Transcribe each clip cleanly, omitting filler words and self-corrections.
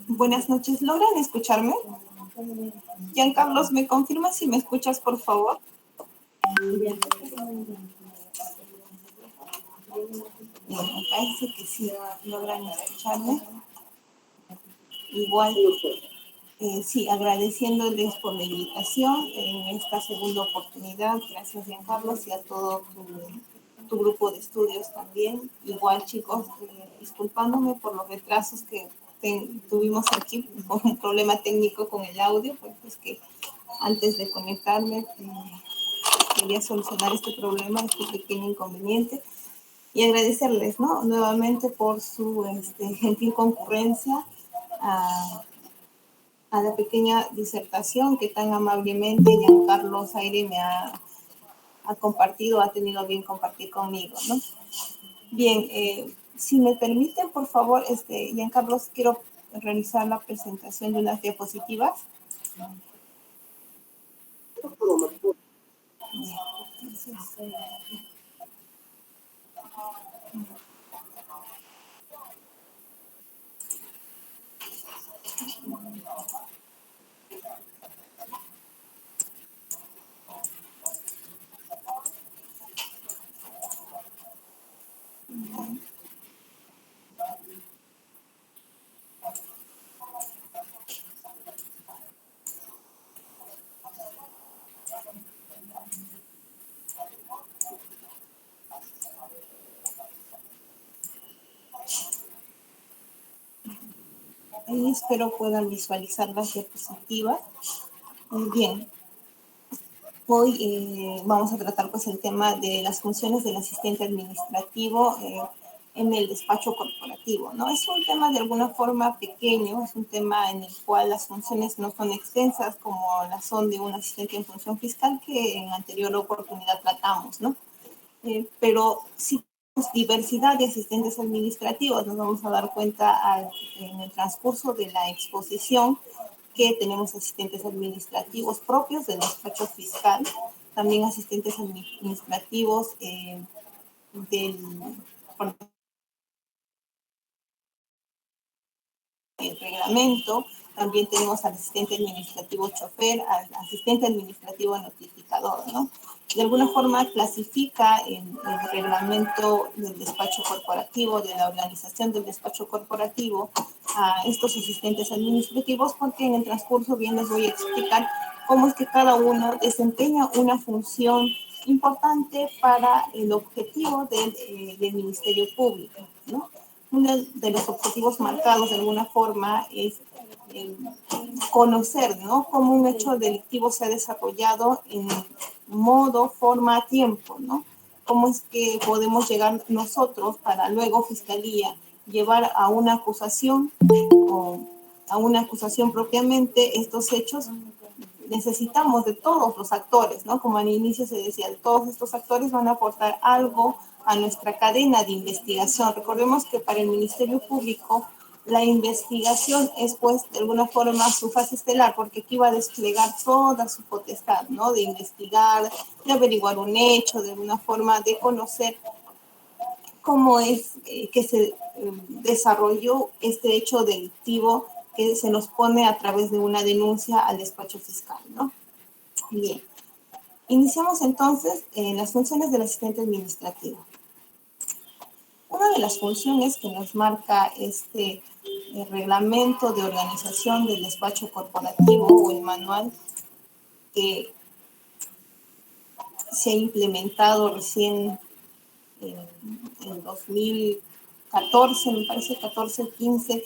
Buenas noches, ¿logran escucharme? Giancarlos, ¿me confirmas si me escuchas, por favor? Bien, me parece que sí, logran escucharme. Igual, sí, agradeciéndoles por la invitación en esta segunda oportunidad. Gracias, Giancarlos, y a todo tu grupo de estudios también. Igual, chicos, disculpándome por los retrasos que tuvimos aquí por un problema técnico con el audio, pues es que antes de conectarme quería solucionar este problema, este pequeño inconveniente, y agradecerles, ¿no?, nuevamente por su gentil concurrencia a la pequeña disertación que tan amablemente Giancarlos Aire me ha compartido, ha tenido bien compartir conmigo, ¿no? Bien, si me permiten, por favor, Giancarlos, quiero realizar la presentación de unas diapositivas. Bien, entonces, ahí espero puedan visualizar las diapositivas. Muy bien. Hoy vamos a tratar pues el tema de las funciones del asistente administrativo en el despacho corporativo, ¿no? Es un tema de alguna forma pequeño, es un tema en el cual las funciones no son extensas como las son de un asistente en función fiscal que en anterior oportunidad tratamos, ¿no? Pero sí tenemos diversidad de asistentes administrativos. Nos vamos a dar cuenta en el transcurso de la exposición que tenemos asistentes administrativos propios del despacho fiscal, también asistentes administrativos del el reglamento, también tenemos al asistente administrativo chofer, al asistente administrativo notificador, ¿no? De alguna forma clasifica el reglamento del despacho corporativo, de la organización del despacho corporativo, a estos asistentes administrativos, porque en el transcurso bien les voy a explicar cómo es que cada uno desempeña una función importante para el objetivo del Ministerio Público, ¿no? Uno de los objetivos marcados de alguna forma es conocer, ¿no?, cómo un hecho delictivo se ha desarrollado en modo, forma, tiempo, ¿no? Cómo es que podemos llegar nosotros para luego Fiscalía llevar a una acusación o a una acusación propiamente estos hechos. Necesitamos de todos los actores, ¿no? Como al inicio se decía, todos estos actores van a aportar algo a nuestra cadena de investigación. Recordemos que para el Ministerio Público la investigación es, pues, de alguna forma su fase estelar, porque aquí va a desplegar toda su potestad, ¿no? De investigar, de averiguar un hecho, de alguna forma de conocer cómo es que se desarrolló este hecho delictivo que se nos pone a través de una denuncia al despacho fiscal, ¿no? Bien. Iniciamos entonces las funciones del asistente administrativo. Una de las funciones que nos marca este reglamento de organización del despacho corporativo o el manual que se ha implementado recién en 2014, me parece 14 o 15,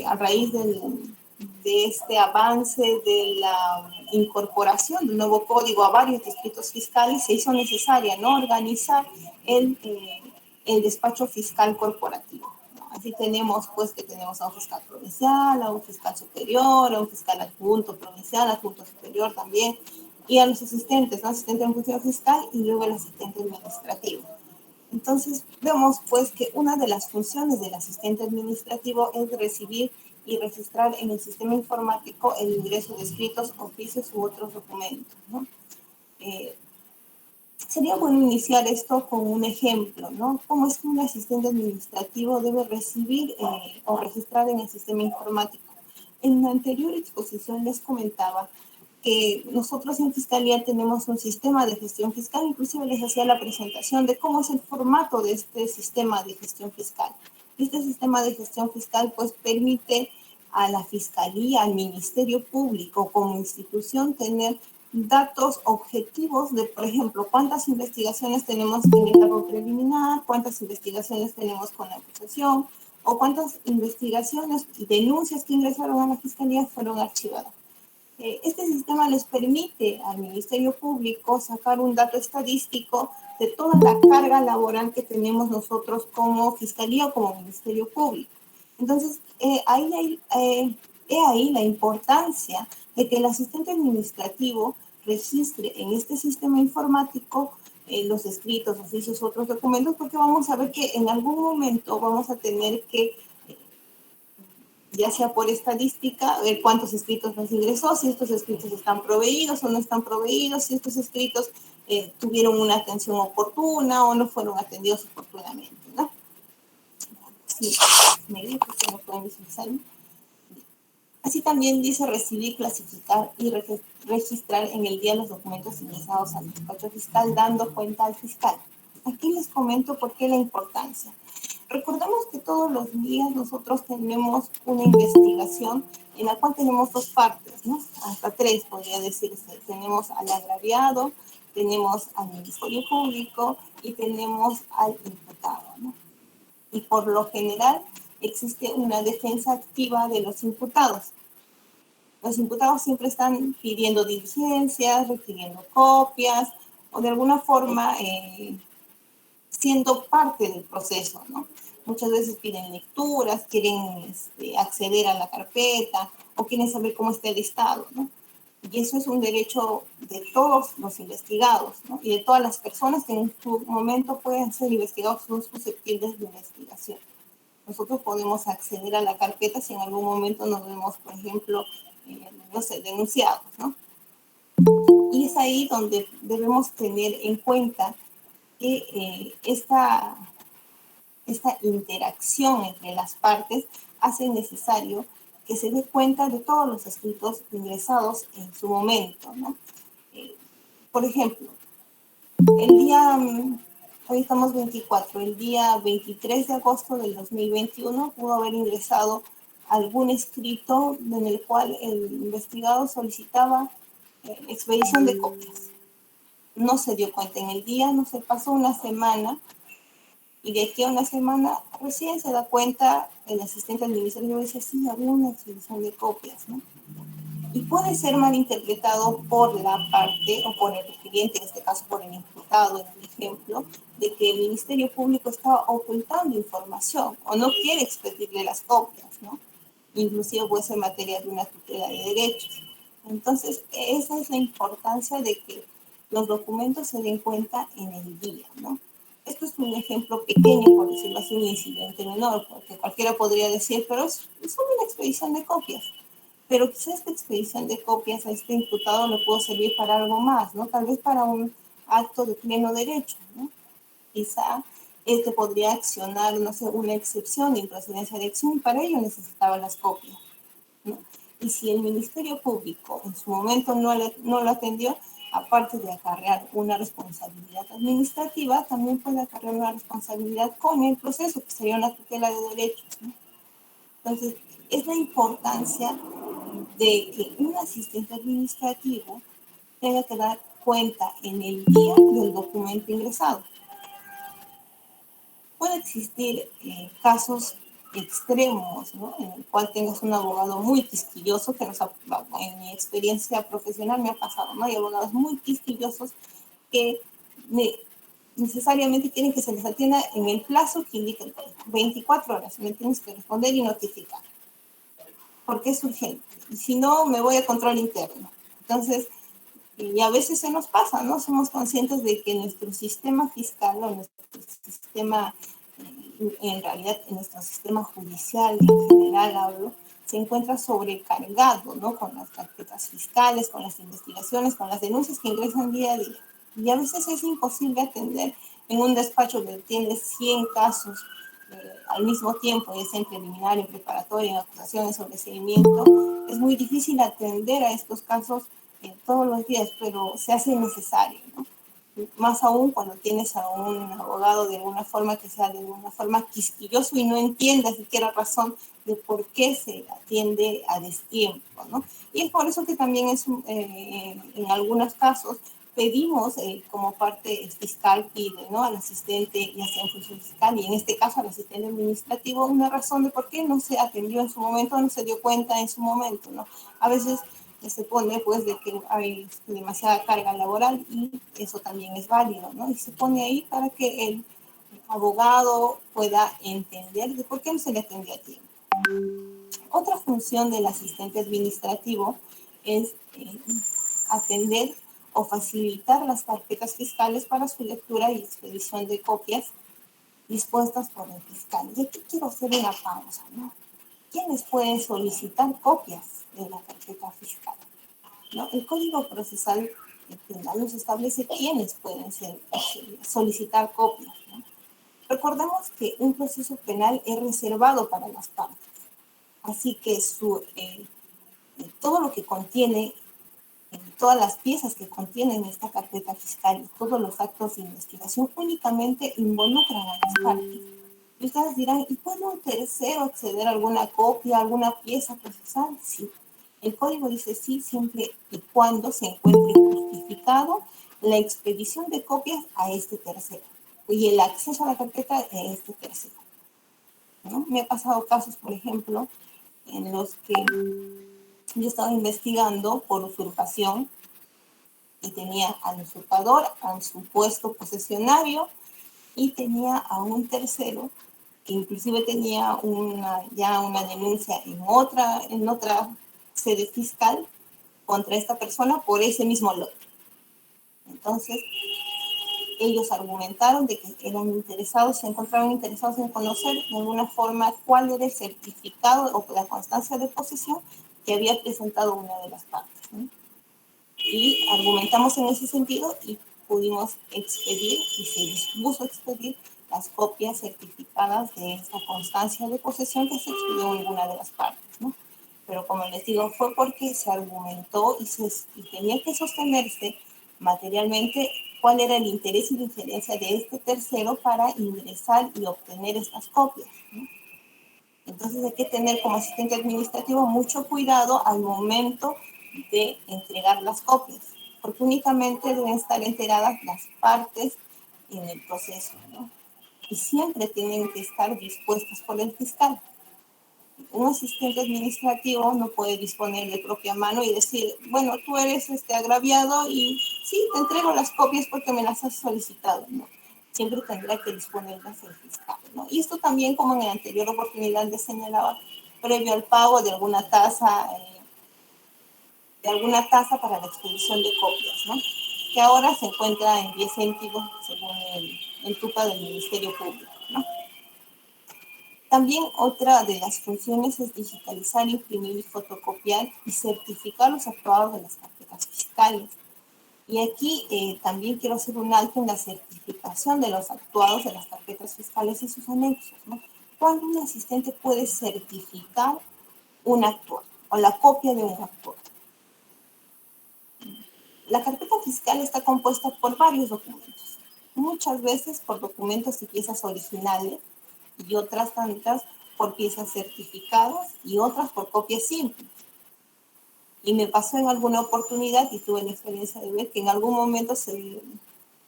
a raíz de este avance de la incorporación del nuevo código a varios distritos fiscales, se hizo necesaria, ¿no?, organizar el despacho fiscal corporativo. Así tenemos, pues, que tenemos a un fiscal provincial, a un fiscal superior, a un fiscal adjunto provincial, adjunto superior también, y a los asistentes, ¿no?, asistente en función fiscal y luego el asistente administrativo. Entonces, vemos pues que una de las funciones del asistente administrativo es recibir y registrar en el sistema informático el ingreso de escritos, oficios u otros documentos, ¿no? Sería bueno iniciar esto con un ejemplo, ¿no? ¿Cómo es que un asistente administrativo debe recibir o registrar en el sistema informático? En la anterior exposición les comentaba que nosotros en Fiscalía tenemos un sistema de gestión fiscal, inclusive les hacía la presentación de cómo es el formato de este sistema de gestión fiscal. Este sistema de gestión fiscal pues permite a la Fiscalía, al Ministerio Público como institución tener datos objetivos de, por ejemplo, cuántas investigaciones tenemos en el cargo preliminar, cuántas investigaciones tenemos con la acusación o cuántas investigaciones y denuncias que ingresaron a la Fiscalía fueron archivadas. Este sistema les permite al Ministerio Público sacar un dato estadístico de toda la carga laboral que tenemos nosotros como Fiscalía o como Ministerio Público. Entonces, ahí la importancia de que el asistente administrativo registre en este sistema informático los escritos, oficios, otros documentos, porque vamos a ver que en algún momento vamos a tener que ya sea por estadística, ver cuántos escritos nos ingresó, si estos escritos están proveídos o no están proveídos, si estos escritos tuvieron una atención oportuna o no fueron atendidos oportunamente, ¿no? Sí, no pueden visualizar. Así también dice recibir, clasificar y registrar en el día los documentos ingresados al despacho fiscal, dando cuenta al fiscal. Aquí les comento por qué la importancia. Recordemos que todos los días nosotros tenemos una investigación en la cual tenemos dos partes, ¿no? Hasta tres podría decirse. Tenemos al agraviado, tenemos al Ministerio Público y tenemos al imputado, ¿no? Y por lo general existe una defensa activa de los imputados. Los imputados siempre están pidiendo diligencias, requiriendo copias o de alguna forma siendo parte del proceso, ¿no? Muchas veces piden lecturas, quieren acceder a la carpeta o quieren saber cómo está el estado, ¿no? Y eso es un derecho de todos los investigados, ¿no? Y de todas las personas que en su momento pueden ser investigados, son susceptibles de investigación. Nosotros podemos acceder a la carpeta si en algún momento nos vemos, por ejemplo, no sé, denunciados, ¿no? Y es ahí donde debemos tener en cuenta que esta interacción entre las partes hace necesario que se dé cuenta de todos los escritos ingresados en su momento, ¿no? Por ejemplo, el día, hoy estamos 24, el día 23 de agosto del 2021 pudo haber ingresado algún escrito en el cual el investigado solicitaba expedición de copias. No se dio cuenta en el día, no se pasó una semana, y de aquí a una semana recién se da cuenta el asistente administrativo y dice, sí, había una expedición de copias, ¿no? Y puede ser malinterpretado por la parte o por el requiriente, en este caso por el imputado, en el ejemplo, de que el Ministerio Público está ocultando información o no quiere expedirle las copias, ¿no? Inclusive puede ser materia de una tutela de derechos. Entonces, esa es la importancia de que los documentos se den cuenta en el día, ¿no? Esto es un ejemplo pequeño, por decirlo así, un incidente menor, porque cualquiera podría decir, pero es solo una expedición de copias. Pero quizás esta expedición de copias a este imputado le puede servir para algo más, ¿no? Tal vez para un acto de pleno derecho, ¿no? Quizá este podría accionar, no sé, una excepción de improcedencia de acción y para ello necesitaba las copias, ¿no? Y si el Ministerio Público en su momento no lo atendió, aparte de acarrear una responsabilidad administrativa, también puede acarrear una responsabilidad con el proceso, que sería una tutela de derechos, ¿no? Entonces, es la importancia de que un asistente administrativo tenga que dar cuenta en el día del documento ingresado. Puede existir casos extremos, ¿no? En el cual tengas un abogado muy quisquilloso, que en mi experiencia profesional me ha pasado, ¿no? Hay abogados muy quisquillosos que necesariamente quieren que se les atienda en el plazo que indica el código. 24 horas, me tienes que responder y notificar, porque es urgente. Y si no, me voy a control interno. Entonces, y a veces se nos pasa, ¿no? Somos conscientes de que nuestro sistema fiscal o nuestro sistema, en realidad, nuestro sistema judicial en general, hablo, se encuentra sobrecargado, ¿no? Con las carpetas fiscales, con las investigaciones, con las denuncias que ingresan día a día. Y a veces es imposible atender en un despacho que tiene 100 casos al mismo tiempo, ya sea en preliminar, en preparatoria, en acusación, en sobreseimiento. Es muy difícil atender a estos casos todos los días, pero se hace necesario, ¿no? Más aún cuando tienes a un abogado de alguna forma que sea de alguna forma quisquilloso y no entienda siquiera razón de por qué se atiende a destiempo, ¿no? Y es por eso que también en algunos casos pedimos como parte fiscal pide, ¿no? Al asistente, ya sea en función fiscal y en este caso al asistente administrativo, una razón de por qué no se atendió en su momento, no se dio cuenta en su momento, ¿no? A veces se pone pues de que hay demasiada carga laboral y eso también es válido, ¿no? Y se pone ahí para que el abogado pueda entender de por qué no se le atendió a tiempo. Otra función del asistente administrativo es atender o facilitar las carpetas fiscales para su lectura y expedición de copias dispuestas por el fiscal. Y aquí quiero hacer una pausa, ¿no? ¿Quiénes pueden solicitar copias de la carpeta fiscal? ¿No? El Código Procesal Penal nos establece quiénes pueden solicitar copias, ¿no? Recordemos que un proceso penal es reservado para las partes, así que todo lo que contiene, todas las piezas que contienen esta carpeta fiscal y todos los actos de investigación únicamente involucran a las partes. Y ustedes dirán, ¿y puede un tercero acceder a alguna copia, alguna pieza procesal? Sí. El código dice sí, siempre y cuando se encuentre justificado la expedición de copias a este tercero y el acceso a la carpeta a este tercero, ¿no? Me ha pasado casos, por ejemplo, en los que yo estaba investigando por usurpación y tenía al usurpador, al supuesto posesionario y tenía a un tercero que inclusive tenía ya una denuncia en otra sede fiscal contra esta persona por ese mismo lote. Entonces, ellos argumentaron de que se encontraban interesados en conocer de alguna forma cuál era el certificado o la constancia de posesión que había presentado una de las partes, ¿no? Y argumentamos en ese sentido y pudimos expedir y se dispuso expedir las copias certificadas de esta constancia de posesión que se expidió en una de las partes, ¿no? Pero como les digo, fue porque se argumentó y tenía que sostenerse materialmente cuál era el interés y diferencia de este tercero para ingresar y obtener estas copias, ¿no? Entonces hay que tener como asistente administrativo mucho cuidado al momento de entregar las copias, porque únicamente deben estar enteradas las partes en el proceso, ¿no? Y siempre tienen que estar dispuestas por el fiscal. Un asistente administrativo no puede disponer de propia mano y decir, bueno, tú eres agraviado y sí, te entrego las copias porque me las has solicitado, ¿no? Siempre tendrá que disponerlas el fiscal, ¿no? Y esto también, como en la anterior oportunidad les señalaba, previo al pago de alguna tasa para la expedición de copias, ¿no? Que ahora se encuentra en 10 céntimos según el TUPA del Ministerio Público, ¿no? También otra de las funciones es digitalizar, imprimir y fotocopiar y certificar los actuados de las carpetas fiscales. Y aquí también quiero hacer un alto en la certificación de los actuados de las carpetas fiscales y sus anexos, ¿no? ¿Cuándo un asistente puede certificar un actuado o la copia de un actuado? La carpeta fiscal está compuesta por varios documentos, muchas veces por documentos y piezas originales y otras tantas por piezas certificadas y otras por copias simples. Y me pasó en alguna oportunidad y tuve la experiencia de ver que en algún momento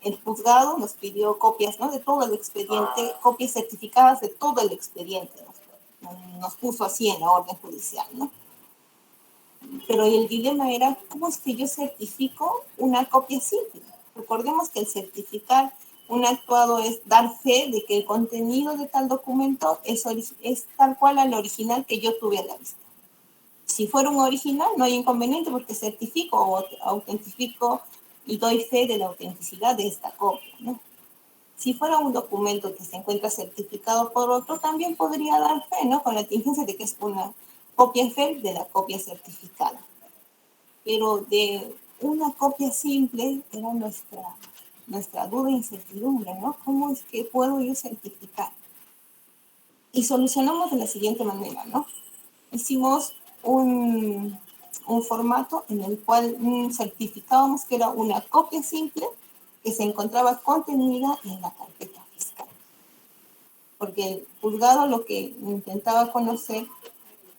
el juzgado nos pidió copias, ¿no?, de todo el expediente, copias certificadas de todo el expediente. Nos puso así en la orden judicial, ¿no? Pero el dilema era, ¿cómo es que yo certifico una copia simple? Recordemos que el certificar un actuado es dar fe de que el contenido de tal documento es tal cual al original que yo tuve a la vista. Si fuera un original, no hay inconveniente porque certifico o autentifico y doy fe de la autenticidad de esta copia, ¿no? Si fuera un documento que se encuentra certificado por otro, también podría dar fe, ¿no?, con la tingencia de que es una copia fe de la copia certificada. Pero de una copia simple era nuestra nuestra duda e incertidumbre, ¿no? ¿Cómo es que puedo yo certificar? Y solucionamos de la siguiente manera, ¿no? Hicimos un formato en el cual certificábamos que era una copia simple que se encontraba contenida en la carpeta fiscal. Porque el juzgado lo que intentaba conocer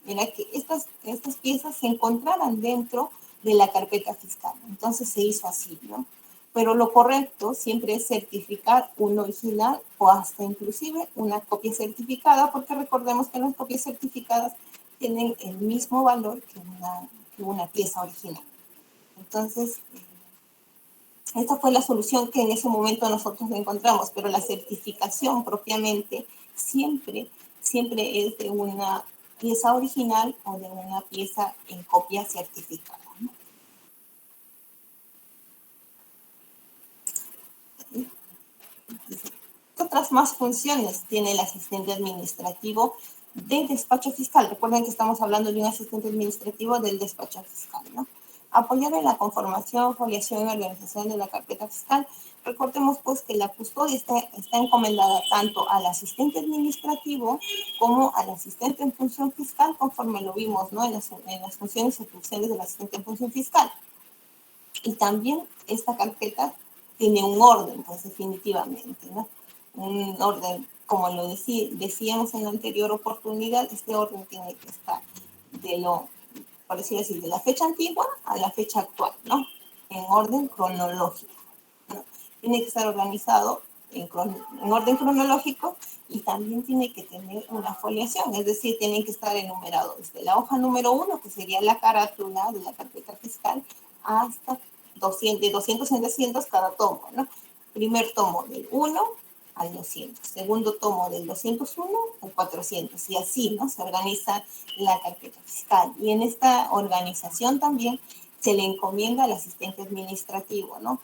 era que estas piezas se encontraran dentro de la carpeta fiscal. Entonces se hizo así, ¿no? Pero lo correcto siempre es certificar un original o hasta inclusive una copia certificada, porque recordemos que las copias certificadas tienen el mismo valor que una pieza original. Entonces, esta fue la solución que en ese momento nosotros encontramos, pero la certificación propiamente siempre es de una pieza original o de una pieza en copia certificada, ¿no? ¿Qué otras más funciones tiene el asistente administrativo del despacho fiscal? Recuerden que estamos hablando de un asistente administrativo del despacho fiscal, ¿no? Apoyar en la conformación, foliación y organización de la carpeta fiscal. Recordemos pues que la custodia está encomendada tanto al asistente administrativo como al asistente en función fiscal, conforme lo vimos, ¿no? en las funciones y funciones del asistente en función fiscal. Y también esta carpeta tiene un orden, pues definitivamente, ¿no? Un orden, como lo decíamos en la anterior oportunidad, este orden tiene que estar por decirlo así, de la fecha antigua a la fecha actual, ¿no? En orden cronológico, ¿no? Tiene que estar organizado en orden cronológico y también tiene que tener una foliación, es decir, tienen que estar enumerados desde la hoja número 1, que sería la carátula de la carpeta fiscal, hasta 200, de 200 en 200 cada tomo, ¿no? Primer tomo del 1 al 200, segundo tomo del 201 al 400, y así, ¿no? Se organiza la carpeta fiscal. Y en esta organización también se le encomienda al asistente administrativo, ¿no?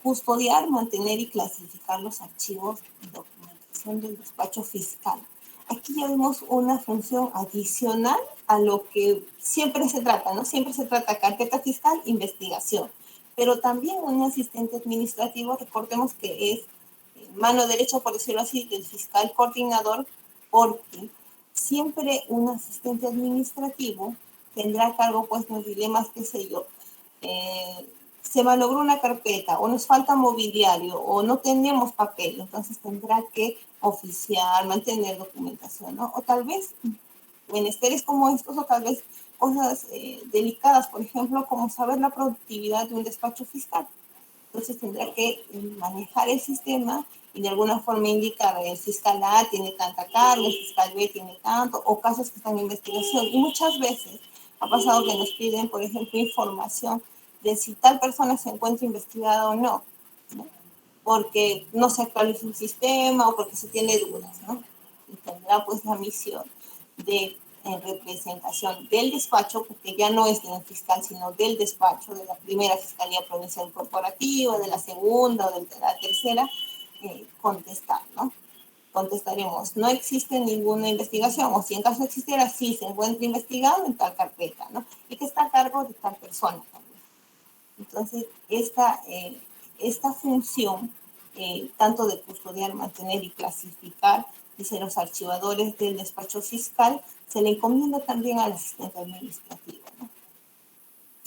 Custodiar, mantener y clasificar los archivos y documentación del despacho fiscal. Aquí ya vemos una función adicional a lo que siempre se trata, ¿no? Siempre se trata carpeta fiscal, investigación. Pero también un asistente administrativo, recordemos que es mano derecha, por decirlo así, del fiscal coordinador, porque siempre un asistente administrativo tendrá a cargo, pues, los dilemas, qué sé yo, se malogró una carpeta o nos falta mobiliario o no tenemos papel, entonces tendrá que oficiar, mantener documentación, ¿no? O tal vez menesteres como estos, o tal vez cosas delicadas, por ejemplo, como saber la productividad de un despacho fiscal. Entonces tendrá que manejar el sistema y de alguna forma indicar el fiscal A tiene tanta carga, el fiscal B tiene tanto, o casos que están en investigación. Y muchas veces ha pasado que nos piden, por ejemplo, información de si tal persona se encuentra investigada o no, ¿no? Porque no se actualiza el sistema o porque se tiene dudas, ¿no? Y tendrá pues la misión de, en representación del despacho, porque ya no es de un fiscal, sino del despacho, de la primera Fiscalía Provincial Corporativa, de la segunda o de la tercera, contestar, ¿no? Contestaremos, no existe ninguna investigación, o si en caso existiera, sí se encuentra investigado en tal carpeta, ¿no? Y que está a cargo de tal persona también. Entonces, esta función, tanto de custodiar, mantener y clasificar, dice los archivadores del despacho fiscal, se le encomienda también al asistente administrativo, ¿no?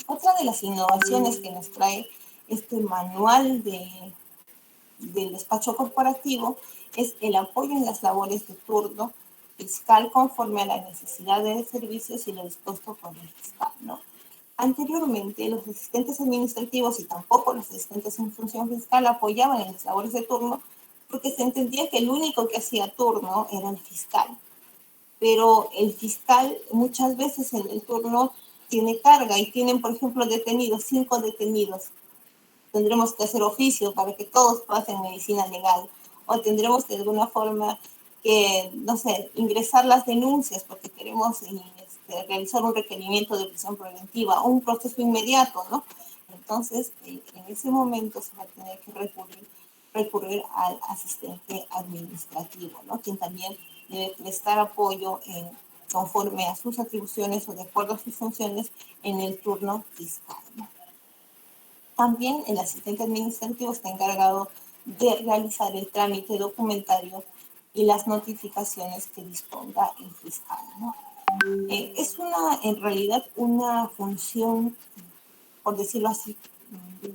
Otra de las innovaciones que nos trae este manual del despacho corporativo es el apoyo en las labores de turno fiscal conforme a la necesidad de servicios y lo dispuesto por el fiscal, ¿no? Anteriormente, los asistentes administrativos y tampoco los asistentes en función fiscal apoyaban en las labores de turno porque se entendía que el único que hacía turno era el fiscal. Pero el fiscal muchas veces en el turno tiene carga y tienen, por ejemplo, detenidos, 5 detenidos. Tendremos que hacer oficio para que todos pasen medicina legal, o tendremos de alguna forma que, no sé, ingresar las denuncias porque queremos realizar un requerimiento de prisión preventiva o un proceso inmediato, ¿no? Entonces, en ese momento se va a tener que recurrir al asistente administrativo, ¿no? Quien también debe prestar apoyo conforme a sus atribuciones o de acuerdo a sus funciones en el turno fiscal, ¿no? También el asistente administrativo está encargado de realizar el trámite documentario y las notificaciones que disponga el fiscal, ¿no? Es en realidad una función, por decirlo así,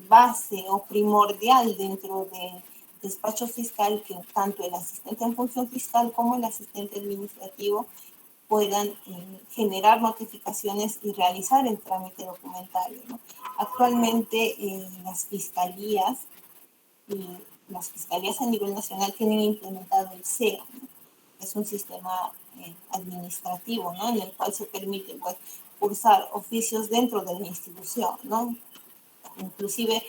base o primordial dentro del despacho fiscal, que tanto el asistente en función fiscal como el asistente administrativo puedan generar notificaciones y realizar el trámite documentario, ¿no? Actualmente las fiscalías a nivel nacional tienen implementado el SEA, ¿no? Es un sistema administrativo, ¿no? En el cual se permite, pues, cursar oficios dentro de la institución, ¿no? Inclusive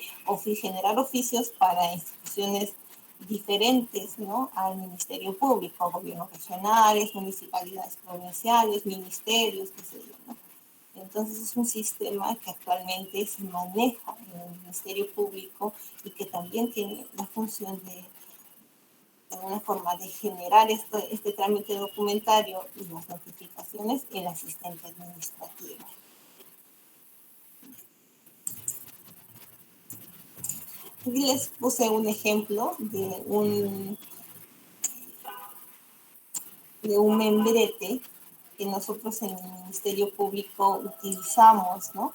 generar oficios para instituciones diferentes, ¿no? Al Ministerio Público, gobiernos regionales, municipalidades provinciales, ministerios, qué sé yo, ¿no? Entonces es un sistema que actualmente se maneja en el Ministerio Público y que también tiene la función de alguna forma, de generar este trámite documentario y las notificaciones el asistente administrativo. Aquí les puse un ejemplo de un membrete que nosotros en el Ministerio Público utilizamos, ¿no?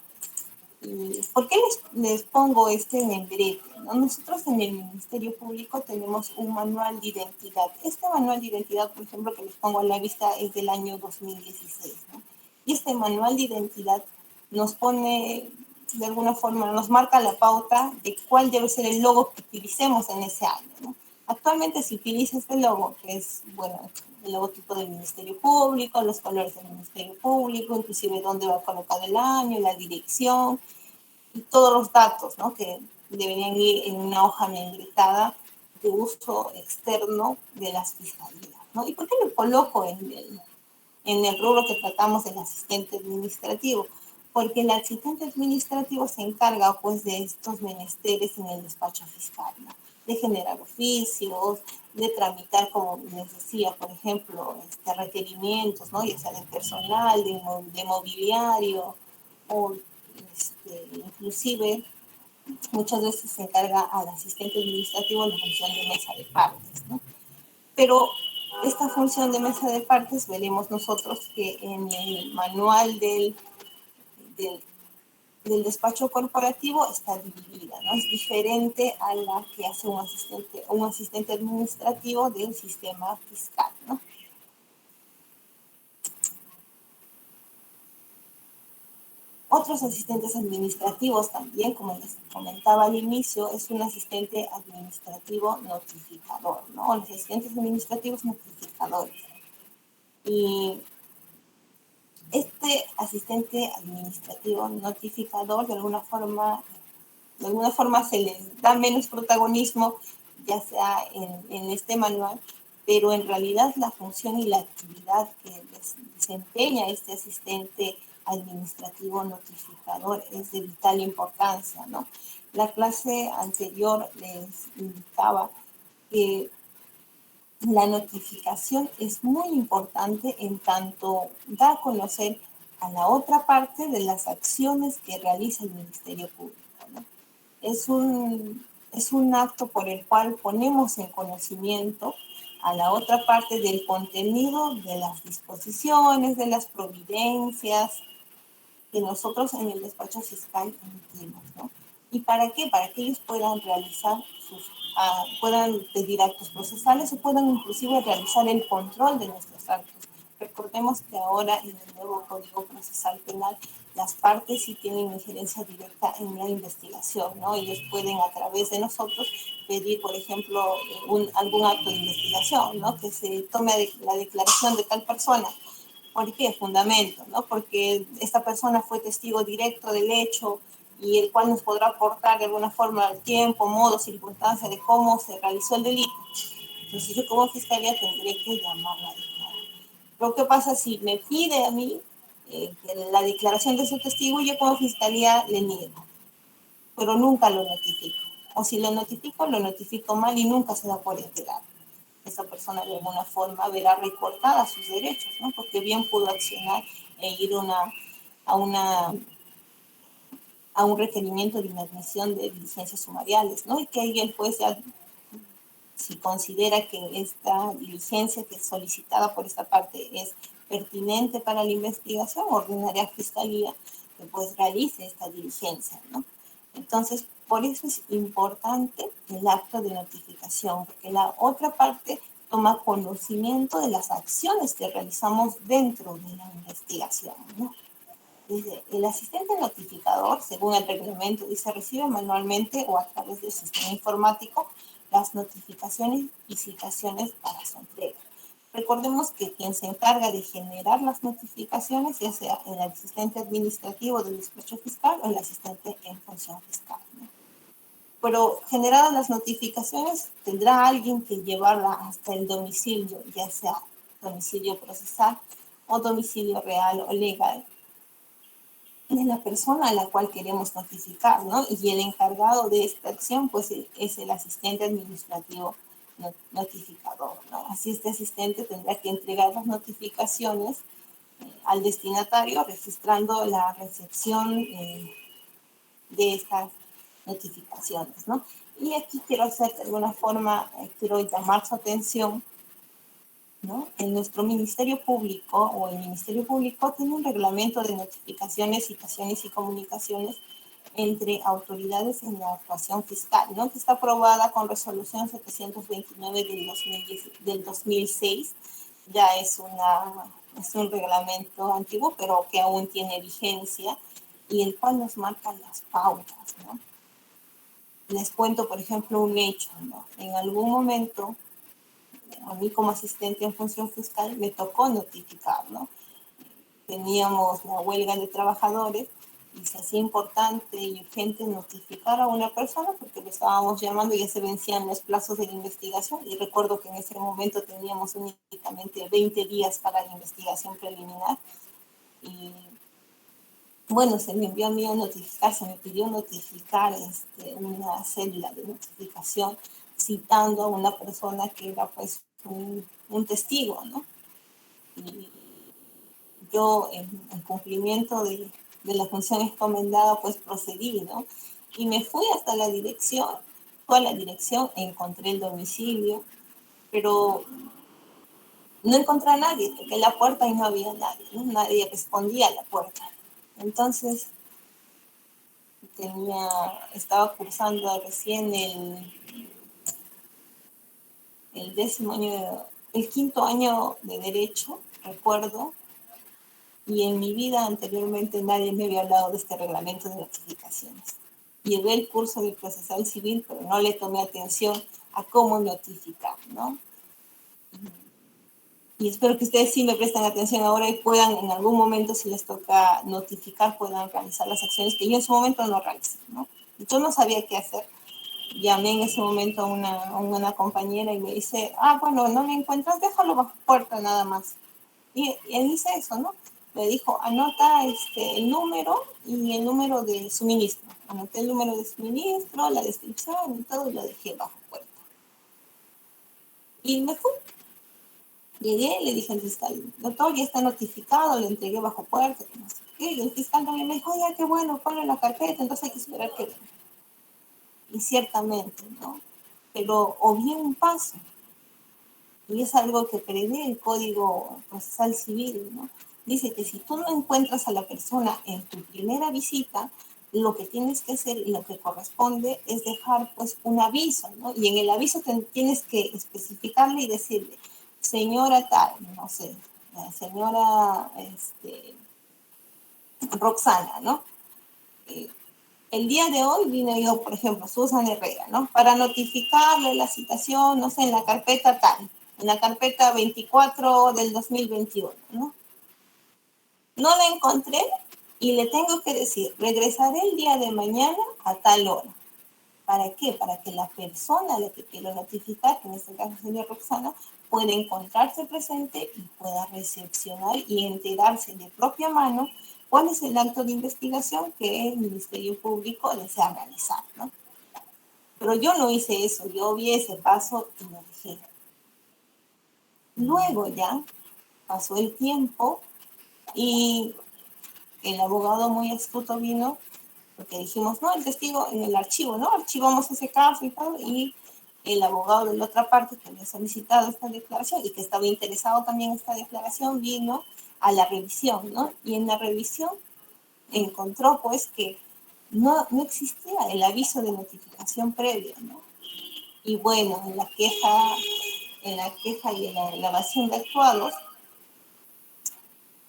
¿Y por qué les pongo este membrete, ¿no? Nosotros en el Ministerio Público tenemos un manual de identidad. Este manual de identidad, por ejemplo, que les pongo a la vista, es del año 2016, ¿no? Y este manual de identidad nos pone, de alguna forma, nos marca la pauta de cuál debe ser el logo que utilicemos en ese año, ¿no? Actualmente se utiliza este logo, que es, bueno, el logotipo del Ministerio Público, los colores del Ministerio Público, inclusive dónde va colocado el año, la dirección y todos los datos, ¿no? Que deberían ir en una hoja membretada de uso externo de las fiscalías, ¿no? ¿Y por qué lo coloco en el rubro que tratamos del asistente administrativo? Porque el asistente administrativo se encarga, pues, de estos menesteres en el despacho fiscal, ¿no? De generar oficios, de tramitar, como les decía, por ejemplo, requerimientos, ¿no? Ya sea de personal, de mobiliario, o inclusive muchas veces se encarga al asistente administrativo la función de mesa de partes, ¿no? Pero esta función de mesa de partes veremos nosotros que en el manual del, del despacho corporativo está dividida, ¿no? Es diferente a la que hace un asistente administrativo del sistema fiscal, ¿no? Otros asistentes administrativos también, como les comentaba al inicio, es un asistente administrativo notificador, ¿no? Los asistentes administrativos notificadores. Y este asistente administrativo notificador, de alguna forma se les da menos protagonismo, ya sea en este manual, pero en realidad la función y la actividad que desempeña este asistente administrativo notificador es de vital importancia, ¿no? La clase anterior les indicaba que la notificación es muy importante en tanto da a conocer a la otra parte de las acciones que realiza el Ministerio Público, ¿no? Es un acto por el cual ponemos en conocimiento a la otra parte del contenido de las disposiciones, de las providencias que nosotros en el despacho fiscal emitimos, ¿no? ¿Y para qué? Para que ellos puedan realizar puedan pedir actos procesales o puedan inclusive realizar el control de nuestros actos. Recordemos que ahora en el nuevo Código Procesal Penal las partes sí tienen injerencia directa en la investigación, ¿no? Ellos pueden a través de nosotros pedir, por ejemplo, algún acto de investigación, ¿no? Que se tome la declaración de tal persona. ¿Por qué? Fundamento, ¿no? Porque esta persona fue testigo directo del hecho y el cual nos podrá aportar de alguna forma el tiempo, modo, circunstancia de cómo se realizó el delito. Entonces yo como fiscalía tendré que llamarla a declarar. Pero ¿qué pasa si me pide a mí la declaración de su testigo y yo como fiscalía le niego? Pero nunca lo notifico. O si lo notifico mal y nunca se da por enterar. Esa persona de alguna forma verá recortadas sus derechos, ¿no? Porque bien pudo accionar e ir a a un requerimiento de inadmisión de diligencias sumariales, ¿no? Y que ahí el juez ya, si considera que esta diligencia que es solicitada por esta parte es pertinente para la investigación, ordenará a Fiscalía que pues realice esta diligencia, ¿no? Entonces, por eso es importante el acto de notificación, porque la otra parte toma conocimiento de las acciones que realizamos dentro de la investigación, ¿no? Dice, el asistente notificador, según el reglamento, dice, recibe manualmente o a través del sistema informático las notificaciones y citaciones para su entrega. Recordemos que quien se encarga de generar las notificaciones, ya sea el asistente administrativo del despacho fiscal o el asistente en función fiscal, ¿no? Pero generadas las notificaciones, tendrá alguien que llevarla hasta el domicilio, ya sea domicilio procesal o domicilio real o legal, de la persona a la cual queremos notificar, ¿no? Y el encargado de esta acción, pues, es el asistente administrativo notificador, ¿no? Así este asistente tendrá que entregar las notificaciones al destinatario, registrando la recepción de estas notificaciones, ¿no? Y aquí quiero hacer de alguna forma, quiero llamar su atención, ¿no? En nuestro Ministerio Público o el Ministerio Público tiene un reglamento de notificaciones, citaciones y comunicaciones entre autoridades en la actuación fiscal, ¿no? Que está aprobada con resolución 729 del 2006. Ya es un reglamento antiguo, pero que aún tiene vigencia y el cual nos marca las pautas, ¿no? Les cuento, por ejemplo, un hecho, ¿no? En algún momento, a mí como asistente en función fiscal me tocó notificar, ¿no? Teníamos la huelga de trabajadores y se hacía importante y urgente notificar a una persona porque lo estábamos llamando y ya se vencían los plazos de la investigación y recuerdo que en ese momento teníamos únicamente 20 días para la investigación preliminar y bueno, se me envió a mí a notificar, se me pidió notificar una cédula de notificación citando a una persona que era pues un testigo, ¿no? Y yo en cumplimiento de la función encomendada pues procedí, ¿no? Y me fui hasta la dirección, fue a la dirección, encontré el domicilio, pero no encontré a nadie, toqué la puerta y no había nadie, ¿no? Nadie respondía a la puerta. Entonces estaba cursando recién el décimo año, el quinto año de Derecho, recuerdo, y en mi vida anteriormente nadie me había hablado de este reglamento de notificaciones. Llevé el curso de procesal civil, pero no le tomé atención a cómo notificar, ¿no? Y espero que ustedes sí me presten atención ahora y puedan en algún momento, si les toca notificar, puedan realizar las acciones que yo en su momento no realicé, ¿no? Yo no sabía qué hacer. Llamé en ese momento a una compañera y me dice, bueno, no me encuentras, déjalo bajo puerta nada más. Y él dice eso, ¿no? Me dijo, anota el número y el número de suministro. Anoté el número de suministro, la descripción y todo, y lo dejé bajo puerta. Y me fui. Llegué, le dije al fiscal, doctor, ya está notificado, le entregué bajo puerta, no sé qué. Y el fiscal también me dijo, ya, qué bueno, ponlo en la carpeta, entonces hay que esperar que venga. Y ciertamente, ¿no? Pero obvié un paso. Y es algo que prevé el Código Procesal Civil, ¿no? Dice que si tú no encuentras a la persona en tu primera visita, lo que tienes que hacer y lo que corresponde es dejar pues un aviso, ¿no? Y en el aviso tienes que especificarle y decirle, señora tal, no sé, señora Roxana, ¿no? El día de hoy vine yo, por ejemplo, Susan Herrera, ¿no? Para notificarle la citación, no sé, en la carpeta tal, en la carpeta 24 del 2021, ¿no? No la encontré y le tengo que decir, regresaré el día de mañana a tal hora. ¿Para qué? Para que la persona a la que quiero notificar, que en este caso sería Roxana, pueda encontrarse presente y pueda recepcionar y enterarse de propia mano cuál es el acto de investigación que el Ministerio Público desea realizar, ¿no? Pero yo no hice eso, yo vi ese paso y lo dejé. Luego ya pasó el tiempo y el abogado muy astuto vino porque dijimos, no, el testigo en el archivo, ¿no? Archivamos ese caso y todo, y el abogado de la otra parte que había solicitado esta declaración y que estaba interesado también en esta declaración vino a la revisión, ¿no? Y en la revisión encontró pues que no existía el aviso de notificación previa, ¿no? Y bueno, en la queja y en la elevación de actuados,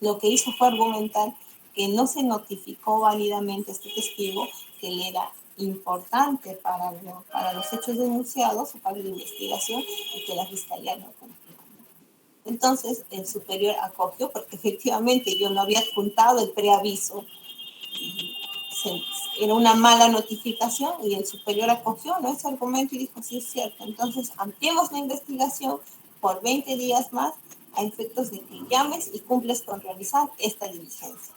lo que hizo fue argumentar que no se notificó válidamente a este testigo que le era importante para los hechos denunciados o para la investigación y que la fiscalía no cumplió. Entonces, el superior acogió, porque efectivamente yo no había adjuntado el preaviso, era una mala notificación y el superior acogió, ¿no?, ese argumento y dijo, sí es cierto, entonces ampliemos la investigación por 20 días más a efectos de que llames y cumples con realizar esta diligencia.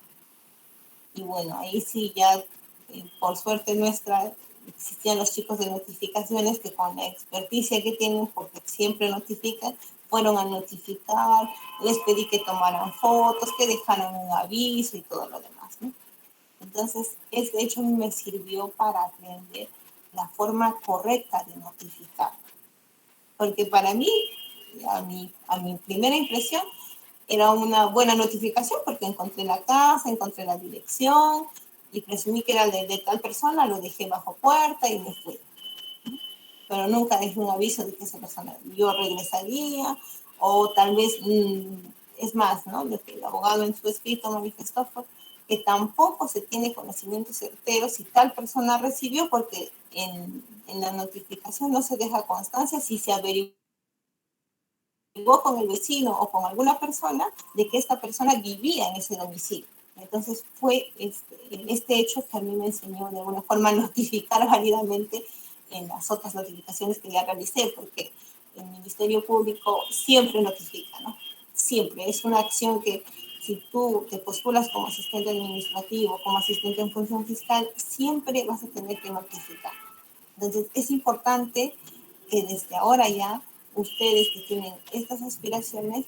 Y bueno, ahí sí ya, por suerte nuestra, existían los chicos de notificaciones que con la experticia que tienen, porque siempre notifican, fueron a notificar, les pedí que tomaran fotos, que dejaran un aviso y todo lo demás, ¿no? Entonces, de hecho me sirvió para aprender la forma correcta de notificar. Porque para mí, a mi primera impresión, era una buena notificación porque encontré la casa, encontré la dirección y presumí que era de tal persona, lo dejé bajo puerta y me fui. Pero nunca dejé un aviso de que esa persona, yo regresaría, o tal vez, es más, ¿no? Lo que el abogado en su escrito manifestó fue que tampoco se tiene conocimiento certero si tal persona recibió, porque en la notificación no se deja constancia si se averiguó con el vecino o con alguna persona de que esta persona vivía en ese domicilio. Entonces fue este hecho que a mí me enseñó de alguna forma a notificar válidamente en las otras notificaciones que ya realicé, porque el Ministerio Público siempre notifica, ¿no? Siempre. Es una acción que si tú te postulas como asistente administrativo, como asistente en función fiscal, siempre vas a tener que notificar. Entonces es importante que desde ahora ya ustedes que tienen estas aspiraciones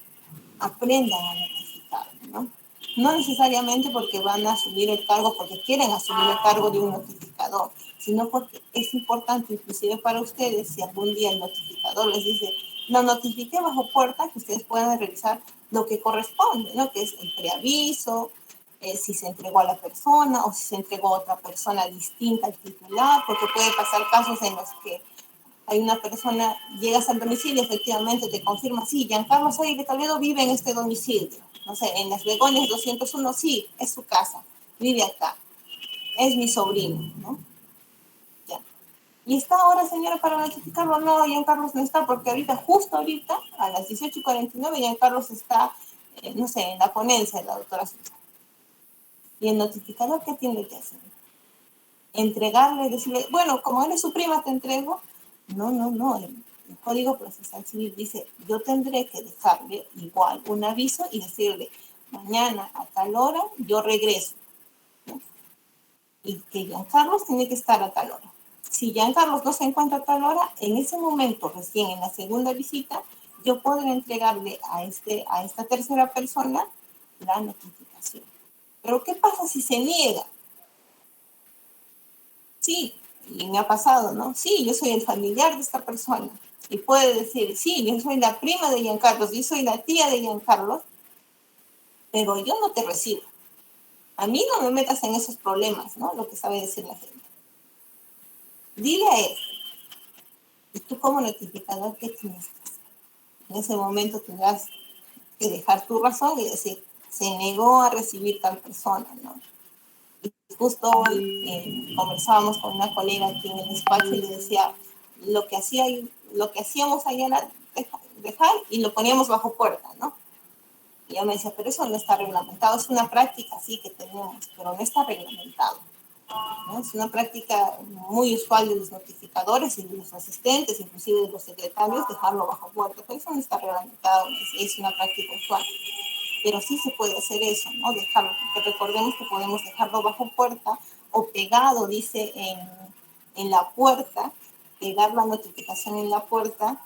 aprendan a notificar, ¿no? No necesariamente porque van a asumir el cargo, porque quieren asumir el cargo de un notificador, sino porque es importante, inclusive para ustedes, si algún día el notificador les dice, no notifique bajo puerta, que ustedes puedan realizar lo que corresponde, ¿no? Que es el preaviso, si se entregó a la persona o si se entregó a otra persona distinta al titular, porque puede pasar casos en los que hay una persona, llegas al domicilio, efectivamente te confirma, sí, Giancarlo Said de Toledo vive en este domicilio. No sé, en Las Begoñas 201, sí, es su casa, vive acá, es mi sobrino, ¿no? Ya. ¿Y está ahora, señora, para notificarlo? No, Giancarlos no está, porque ahorita, justo ahorita, a las 18:49, Giancarlos está, no sé, en la ponencia de la doctora Susana. ¿Y el notificador qué tiene que hacer? Entregarle, decirle, bueno, como eres su prima, te entrego. No. El Código Procesal Civil dice, yo tendré que dejarle igual un aviso y decirle, mañana a tal hora yo regreso, ¿no? Y que Giancarlos tiene que estar a tal hora. Si Giancarlos no se encuentra a tal hora, en ese momento, recién en la segunda visita, yo podré entregarle a esta tercera persona la notificación. Pero ¿qué pasa si se niega? Sí, y me ha pasado, ¿no? Sí, yo soy el familiar de esta persona. Y puede decir, sí, yo soy la prima de Giancarlos, yo soy la tía de Giancarlos, pero yo no te recibo. A mí no me metas en esos problemas, ¿no? Lo que sabe decir la gente. Dile a él, y tú como notificador, ¿qué tienes que hacer? En ese momento tendrás que dejar tu razón y decir, se negó a recibir tal persona, ¿no? Y justo hoy conversábamos con una colega aquí en el despacho y le decía, lo que hacíamos allá era dejar y lo poníamos bajo puerta, ¿no? Y ella me decía, pero eso no está reglamentado, es una práctica sí que tenemos, pero no está reglamentado, ¿no? Es una práctica muy usual de los notificadores y de los asistentes, inclusive de los secretarios, dejarlo bajo puerta, pero eso no está reglamentado, es una práctica usual. Pero sí se puede hacer eso, ¿no? Dejarlo, porque recordemos que podemos dejarlo bajo puerta o pegado, dice, en la puerta, pegar la notificación en la puerta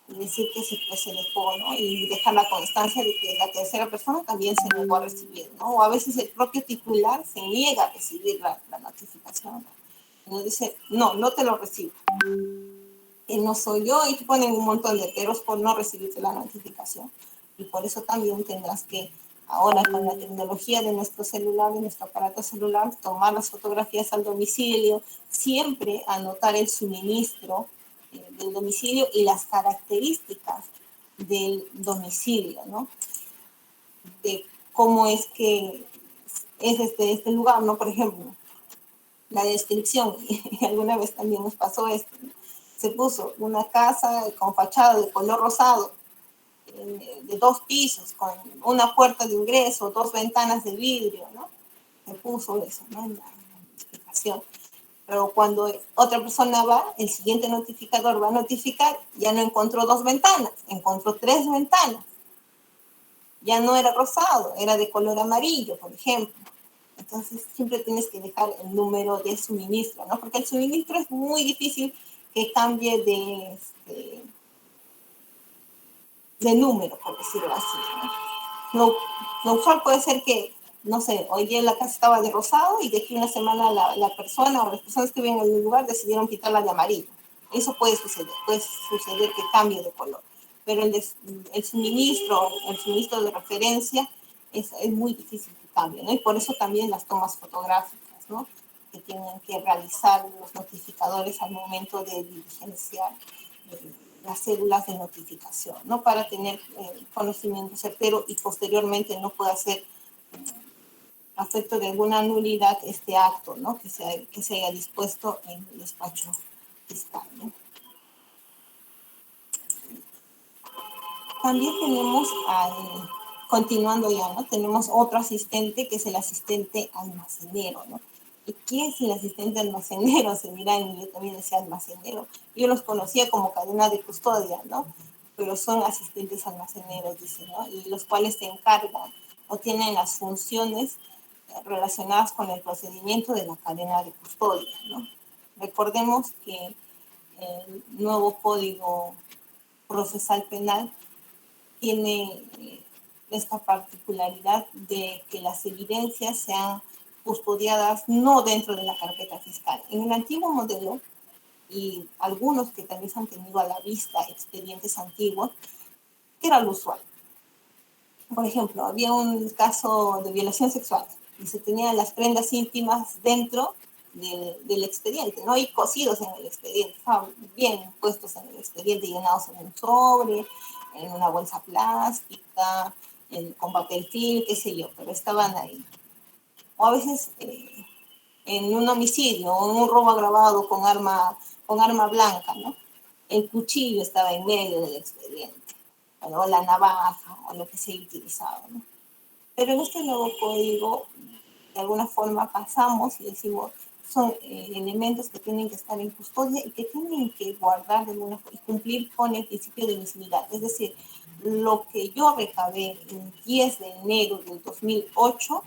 y decir que se dejó, ¿no? Y dejar la constancia de que la tercera persona también se negó a recibir, ¿no? O a veces el propio titular se niega a recibir la notificación Y nos dice, no, no te lo recibo. Que no soy yo, y te ponen un montón de peros por no recibirte la notificación. Y por eso también tendrás que, ahora con la tecnología de nuestro celular, de nuestro aparato celular, tomar las fotografías al domicilio, siempre anotar el suministro del domicilio y las características del domicilio, ¿no? De cómo es que es este lugar, ¿no? Por ejemplo, la descripción, y alguna vez también nos pasó esto, ¿no? Se puso una casa con fachada de color rosado, de 2 pisos, con una puerta de ingreso, 2 ventanas de vidrio, ¿no? Se puso eso, ¿no? En la explicación. Pero cuando otra persona va, el siguiente notificador va a notificar, ya no encontró 2 ventanas, encontró 3 ventanas. Ya no era rosado, era de color amarillo, por ejemplo. Entonces, siempre tienes que dejar el número de suministro, ¿no? Porque el suministro es muy difícil que cambie de número, por decirlo así, ¿no? Lo usual puede ser que, no sé, hoy día la casa estaba de rosado y de aquí una semana la persona o las personas que viven en el lugar decidieron quitarla de amarillo. Eso puede suceder que cambie de color. Pero el suministro de referencia es muy difícil que cambie, ¿no? Y por eso también las tomas fotográficas, ¿no? Que tienen que realizar los notificadores al momento de diligenciar las células de notificación, ¿no? Para tener conocimiento certero y posteriormente no pueda ser afecto de alguna nulidad este acto, ¿no? Que se haya dispuesto en el despacho fiscal, ¿no? También tenemos, continuando ya, ¿no? Tenemos otro asistente que es el asistente almacenero, ¿no? ¿Y qué es el asistente almacenero? Se dirán, yo también decía almacenero. Yo los conocía como cadena de custodia, ¿no? Pero son asistentes almaceneros, dicen, ¿no? Y los cuales se encargan o tienen las funciones relacionadas con el procedimiento de la cadena de custodia, ¿no? Recordemos que el nuevo Código Procesal Penal tiene esta particularidad de que las evidencias sean custodiadas no dentro de la carpeta fiscal. En el antiguo modelo, y algunos que también han tenido a la vista expedientes antiguos, ¿qué era lo usual? Por ejemplo, había un caso de violación sexual y se tenían las prendas íntimas dentro del expediente, ¿no? Y cosidos en el expediente, estaban bien puestos en el expediente, llenados en un sobre, en una bolsa plástica, con papel film, qué sé yo, pero estaban ahí. O a veces en un homicidio o en un robo agravado con arma blanca, ¿no? El cuchillo estaba en medio del expediente, o la navaja, o lo que se haya utilizado, ¿no? Pero en este nuevo código, de alguna forma pasamos y decimos, son elementos que tienen que estar en custodia y que tienen que guardar de alguna forma y cumplir con el principio de visibilidad. Es decir, lo que yo recabé el 10 de enero del 2008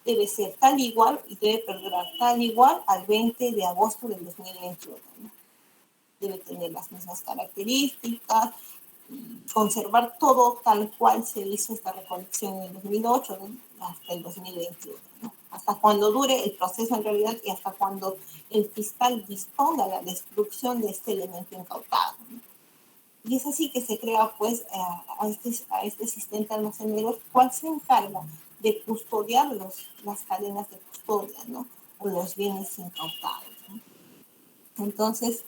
debe ser tal igual y debe perdurar tal igual al 20 de agosto del 2021, ¿no? Debe tener las mismas características, conservar todo tal cual se hizo esta recolección en el 2008, ¿no? Hasta el 2021, ¿no? Hasta cuando dure el proceso en realidad y hasta cuando el fiscal disponga la destrucción de este elemento incautado, ¿no? Y es así que se crea pues a este asistente almacenero, cual se encarga de custodiar las cadenas de custodia, ¿no? O los bienes incautados, ¿no? Entonces,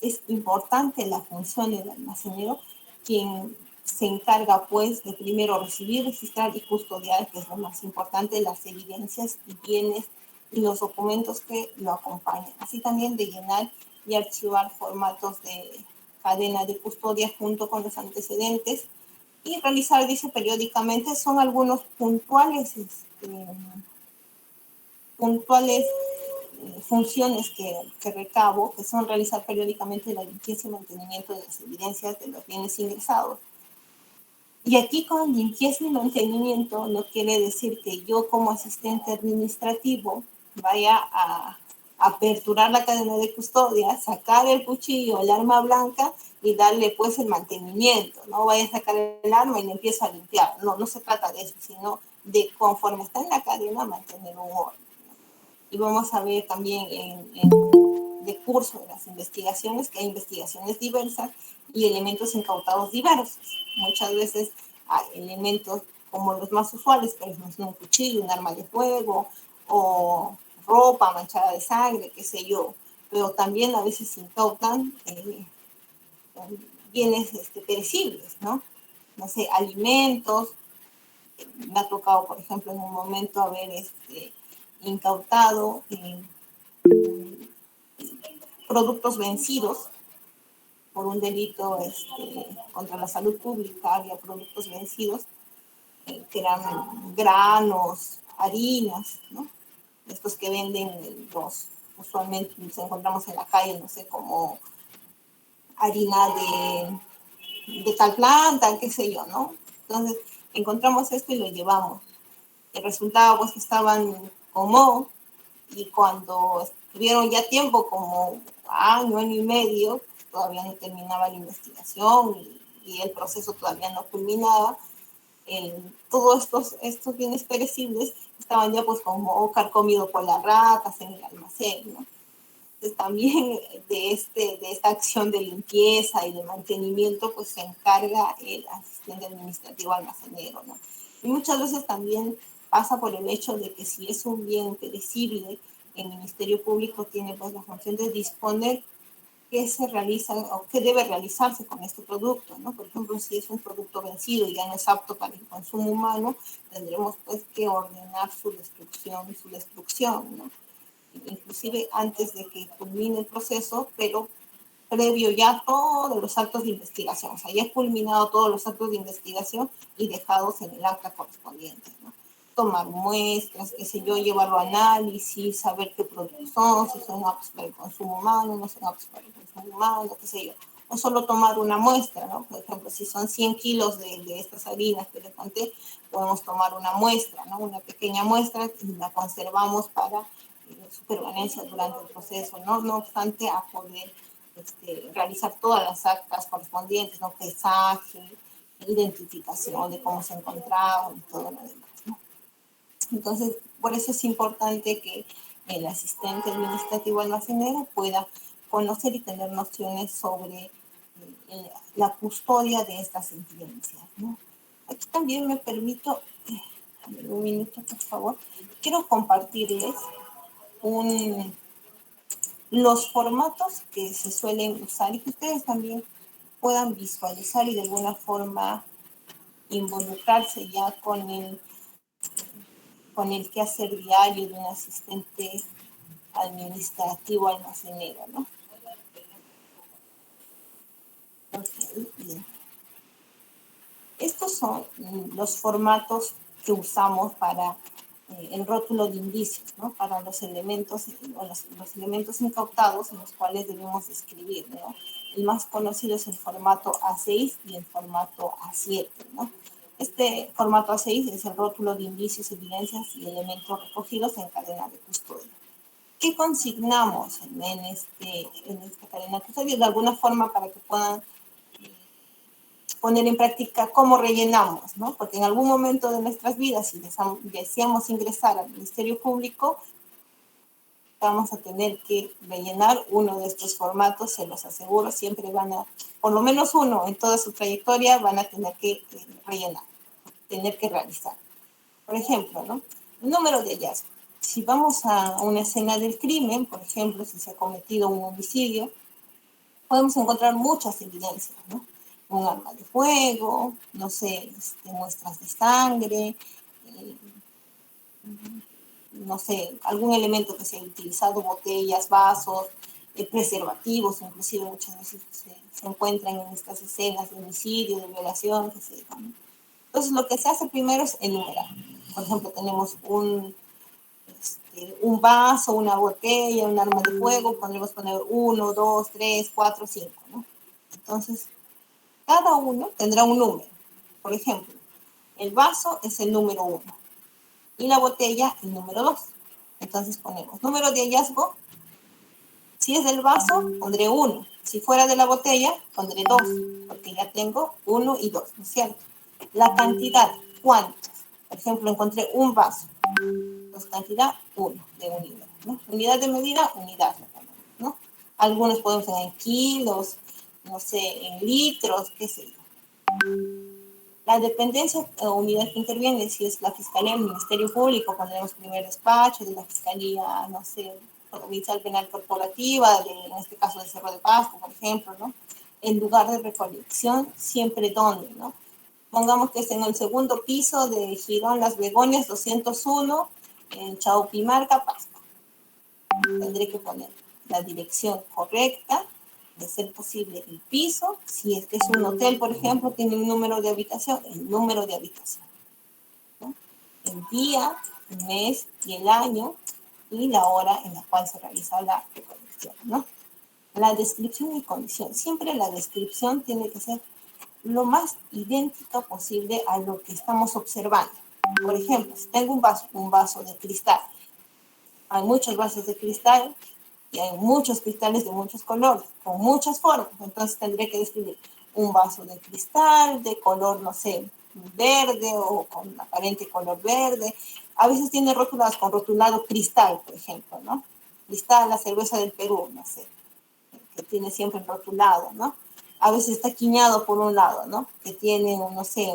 es importante la función del almacenero, quien se encarga pues de primero recibir, registrar y custodiar, que es lo más importante, las evidencias y bienes y los documentos que lo acompañan, así también de llenar y archivar formatos de cadena de custodia junto con los antecedentes y realizar, dice, periódicamente, son algunos puntuales funciones que recabo, que son realizar periódicamente la limpieza y mantenimiento de las evidencias de los bienes ingresados. Y aquí con limpieza y mantenimiento no quiere decir que yo como asistente administrativo vaya a aperturar la cadena de custodia, sacar el cuchillo, el arma blanca y darle pues el mantenimiento. No vaya a sacar el arma y le empiezo a limpiar. No, no se trata de eso, sino de conforme está en la cadena mantener un orden. Y vamos a ver también en curso de las investigaciones, que hay investigaciones diversas y elementos incautados diversos. Muchas veces hay elementos como los más usuales, por ejemplo, un cuchillo, un arma de fuego, o ropa manchada de sangre, qué sé yo, pero también a veces se incautan bienes perecibles, ¿no? No sé, alimentos. Me ha tocado, por ejemplo, en un momento haber incautado productos vencidos por un delito contra la salud pública. Había productos vencidos que eran granos, harinas, ¿no? Estos que venden usualmente los encontramos en la calle, no sé, como harina de tal planta, qué sé yo, ¿no? Entonces, encontramos esto y lo llevamos. El resultado, pues, que estaban como, y cuando estuvieron ya tiempo, como año y medio, todavía no terminaba la investigación y el proceso todavía no culminaba, todos estos bienes perecibles estaban ya pues como carcomidos por las ratas en el almacén, ¿no? Entonces también de esta acción de limpieza y de mantenimiento pues se encarga el asistente administrativo almacenero, ¿no? Y muchas veces también pasa por el hecho de que si es un bien perecible, el Ministerio Público tiene pues la función de disponer qué se realiza o qué debe realizarse con este producto, ¿no? Por ejemplo, si es un producto vencido y ya no es apto para el consumo humano, tendremos pues que ordenar su destrucción, ¿no? Inclusive antes de que culmine el proceso, pero previo ya a todos los actos de investigación, o sea, ya he culminado todos los actos de investigación y dejados en el acta correspondiente, ¿no? Tomar muestras, qué sé yo, llevarlo a análisis, saber qué productos son, si son aptos para el consumo humano, no son aptos para el consumo humano, qué sé yo. O solo tomar una muestra, ¿no? Por ejemplo, si son 100 kilos de estas harinas que les conté, podemos tomar una muestra, ¿no? Una pequeña muestra y la conservamos para su permanencia durante el proceso, ¿no? No obstante, a poder realizar todas las actas correspondientes, ¿no? Pesaje, identificación de cómo se encontraba y todo lo demás, ¿no? Entonces, por eso es importante que el asistente administrativo almacenero pueda conocer y tener nociones sobre la custodia de estas evidencias, ¿no? Aquí también me permito, un minuto por favor, quiero compartirles los formatos que se suelen usar y que ustedes también puedan visualizar y de alguna forma involucrarse ya con el quehacer diario de un asistente administrativo almacenero, ¿no? Okay, bien. Estos son los formatos que usamos para el rótulo de indicios, ¿no? Para los elementos, los elementos incautados en los cuales debemos escribir, ¿no? El más conocido es el formato A6 y el formato A7, ¿no? Este formato A6 es el rótulo de indicios, evidencias y elementos recogidos en cadena de custodia. ¿Qué consignamos en esta cadena de custodia? De alguna forma para que puedan poner en práctica cómo rellenamos, ¿no? Porque en algún momento de nuestras vidas, si deseamos ingresar al Ministerio Público, vamos a tener que rellenar uno de estos formatos, se los aseguro, siempre van a, por lo menos uno en toda su trayectoria, van a tener que rellenar, tener que realizar. Por ejemplo, ¿no? El número de hallazgo. Si vamos a una escena del crimen, por ejemplo, si se ha cometido un homicidio, podemos encontrar muchas evidencias, ¿no? Un arma de fuego, no sé, muestras de sangre, no sé, algún elemento que se ha utilizado, botellas, vasos, preservativos, inclusive muchas veces se encuentran en estas escenas de homicidio, de violación, qué sé yo, ¿no? Entonces, lo que se hace primero es enumerar. Por ejemplo, tenemos un vaso, una botella, un arma de fuego, podemos poner 1, 2, 3, 4, 5, ¿no? Entonces, cada uno tendrá un número. Por ejemplo, el vaso es el número 1 y la botella el número 2. Entonces ponemos número de hallazgo. Si es del vaso, pondré 1. Si fuera de la botella, pondré 2, porque ya tengo 1 y 2, ¿no es cierto? La cantidad, ¿cuántos? Por ejemplo, encontré un vaso. Entonces, cantidad 1 de unidad, ¿no? Unidad de medida, unidad, ¿no? Algunos podemos ser en kilos, no sé, en litros, qué sé yo. La dependencia o unidad que interviene, si es la Fiscalía, el Ministerio Público, pondremos primer despacho de la Fiscalía, no sé, Provincial Penal Corporativa, en este caso de Cerro de Pasco, por ejemplo, ¿no? El lugar de recolección, siempre donde, ¿no? Pongamos que es en el segundo piso de Girón Las Begonias 201, en Chaupimarca, Pasco. Tendré que poner la dirección correcta, de ser posible el piso. Si es que es un hotel, por ejemplo, tiene un número de habitación, el número de habitación, ¿no? El día, el mes y el año y la hora en la cual se realiza la recolección, ¿no? La descripción y condición. Siempre la descripción tiene que ser lo más idéntica posible a lo que estamos observando. Por ejemplo, si tengo un vaso de cristal, hay muchos vasos de cristal y hay muchos cristales de muchos colores, con muchas formas. Entonces tendré que describir un vaso de cristal de color, no sé, verde o con aparente color verde. A veces tiene rotulados con rotulado cristal, por ejemplo, ¿no? Cristal, la cerveza del Perú, no sé, que tiene siempre rotulado, ¿no? A veces está quiñado por un lado, ¿no? Que tiene, no sé,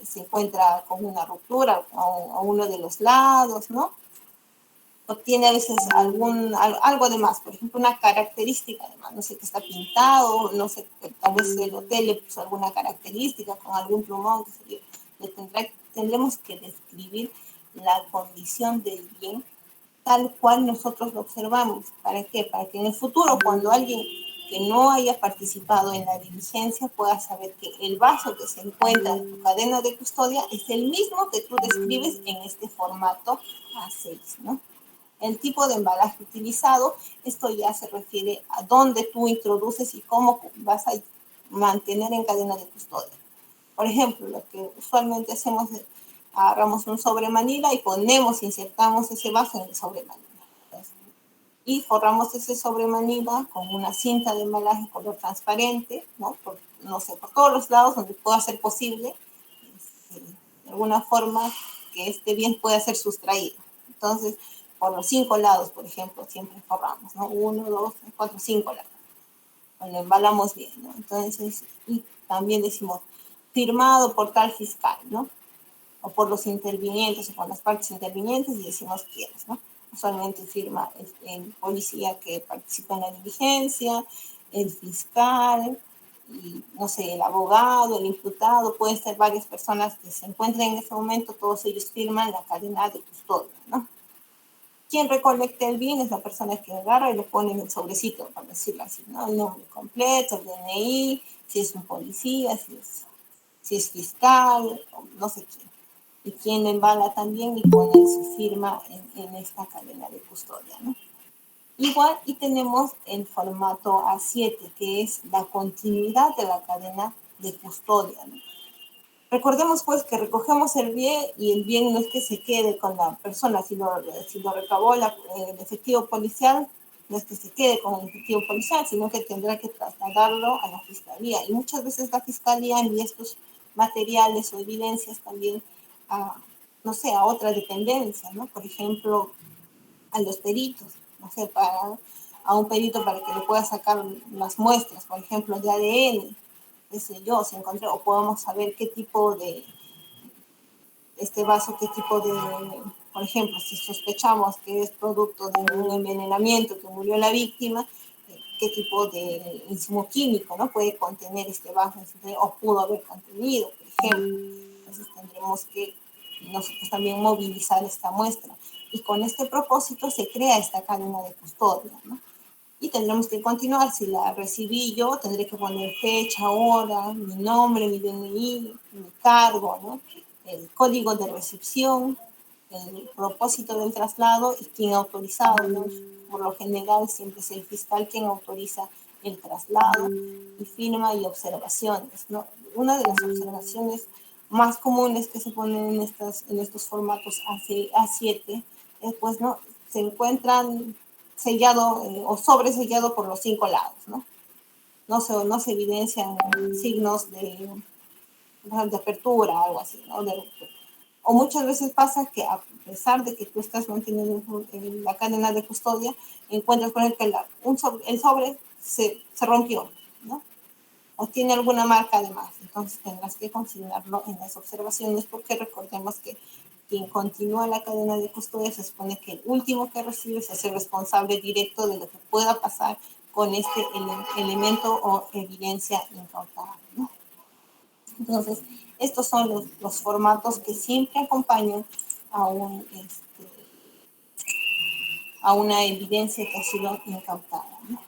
se encuentra con una ruptura a uno de los lados, ¿no? O tiene a veces algo de más, por ejemplo, una característica de más, no sé, que está pintado, no sé, tal vez el hotel le puso alguna característica con algún plumón, que se tendremos que describir la condición del bien tal cual nosotros lo observamos. ¿Para qué? Para que en el futuro, cuando alguien que no haya participado en la diligencia pueda saber que el vaso que se encuentra en tu cadena de custodia es el mismo que tú describes en este formato A6, ¿no? El tipo de embalaje utilizado, esto ya se refiere a dónde tú introduces y cómo vas a mantener en cadena de custodia. Por ejemplo, lo que usualmente hacemos es agarramos un sobre manila y insertamos ese vaso en el sobre manila. Entonces, y forramos ese sobre manila con una cinta de embalaje color transparente, ¿no? No sé, por todos los lados donde pueda ser posible, de alguna forma que este bien pueda ser sustraído. Entonces, por los 5 lados, por ejemplo, siempre forramos, ¿no? 1, 2, 3, 4, 5 lados. Lo embalamos bien, ¿no? Entonces, y también decimos, firmado por tal fiscal, ¿no? O por los intervinientes o por las partes intervinientes y decimos quiénes, ¿no? Usualmente firma el policía que participa en la diligencia, el fiscal, y, no sé, el abogado, el imputado, pueden ser varias personas que se encuentren en ese momento, todos ellos firman la cadena de custodia, ¿no? Quien recolecta el bien es la persona que agarra y le pone en el sobrecito, para decirlo así, ¿no? El nombre completo, el DNI, si es un policía, si es fiscal, no sé quién. Y quien embala también y pone su firma en esta cadena de custodia, ¿no? Igual, y tenemos el formato A7, que es la continuidad de la cadena de custodia, ¿no? Recordemos pues que recogemos el bien y el bien no es que se quede con la persona, si lo recabó el efectivo policial, no es que se quede con el efectivo policial, sino que tendrá que trasladarlo a la fiscalía. Y muchas veces la fiscalía envía estos materiales o evidencias también a, no sé, a otra dependencia, ¿no? Por ejemplo, a los peritos, no sé, a un perito para que le pueda sacar las muestras, por ejemplo, de ADN, qué sé yo, se encontró, o podamos saber qué tipo de, este vaso, qué tipo de, por ejemplo, si sospechamos que es producto de un envenenamiento que murió la víctima, qué tipo de insumo químico, ¿no? Puede contener este vaso, o pudo haber contenido, por ejemplo. Entonces tendremos que nosotros también movilizar esta muestra. Y con este propósito se crea esta cadena de custodia, ¿no? Y tendremos que continuar. Si la recibí yo, tendré que poner fecha, hora, mi nombre, mi DNI, mi cargo, ¿no? El código de recepción, el propósito del traslado y quién ha autorizado, ¿no? Por lo general siempre es el fiscal quien autoriza el traslado y firma y observaciones, ¿no? Una de las observaciones más comunes que se ponen en estos formatos A7 es, pues, ¿no? Se encuentran sellado o sobresellado por los 5 lados, ¿no? No se evidencian signos de apertura, algo así, ¿no? O muchas veces pasa que pesar de que tú estás manteniendo la cadena de custodia, encuentras, por ejemplo, que el sobre se rompió, ¿no? O tiene alguna marca además. Entonces tendrás que consignarlo en las observaciones, porque recordemos que quien continúa la cadena de custodia se supone que el último que recibe es el responsable directo de lo que pueda pasar con este elemento o evidencia incautada, ¿no? Entonces, estos son los formatos que siempre acompañan a, a una evidencia que ha sido incautada, ¿no?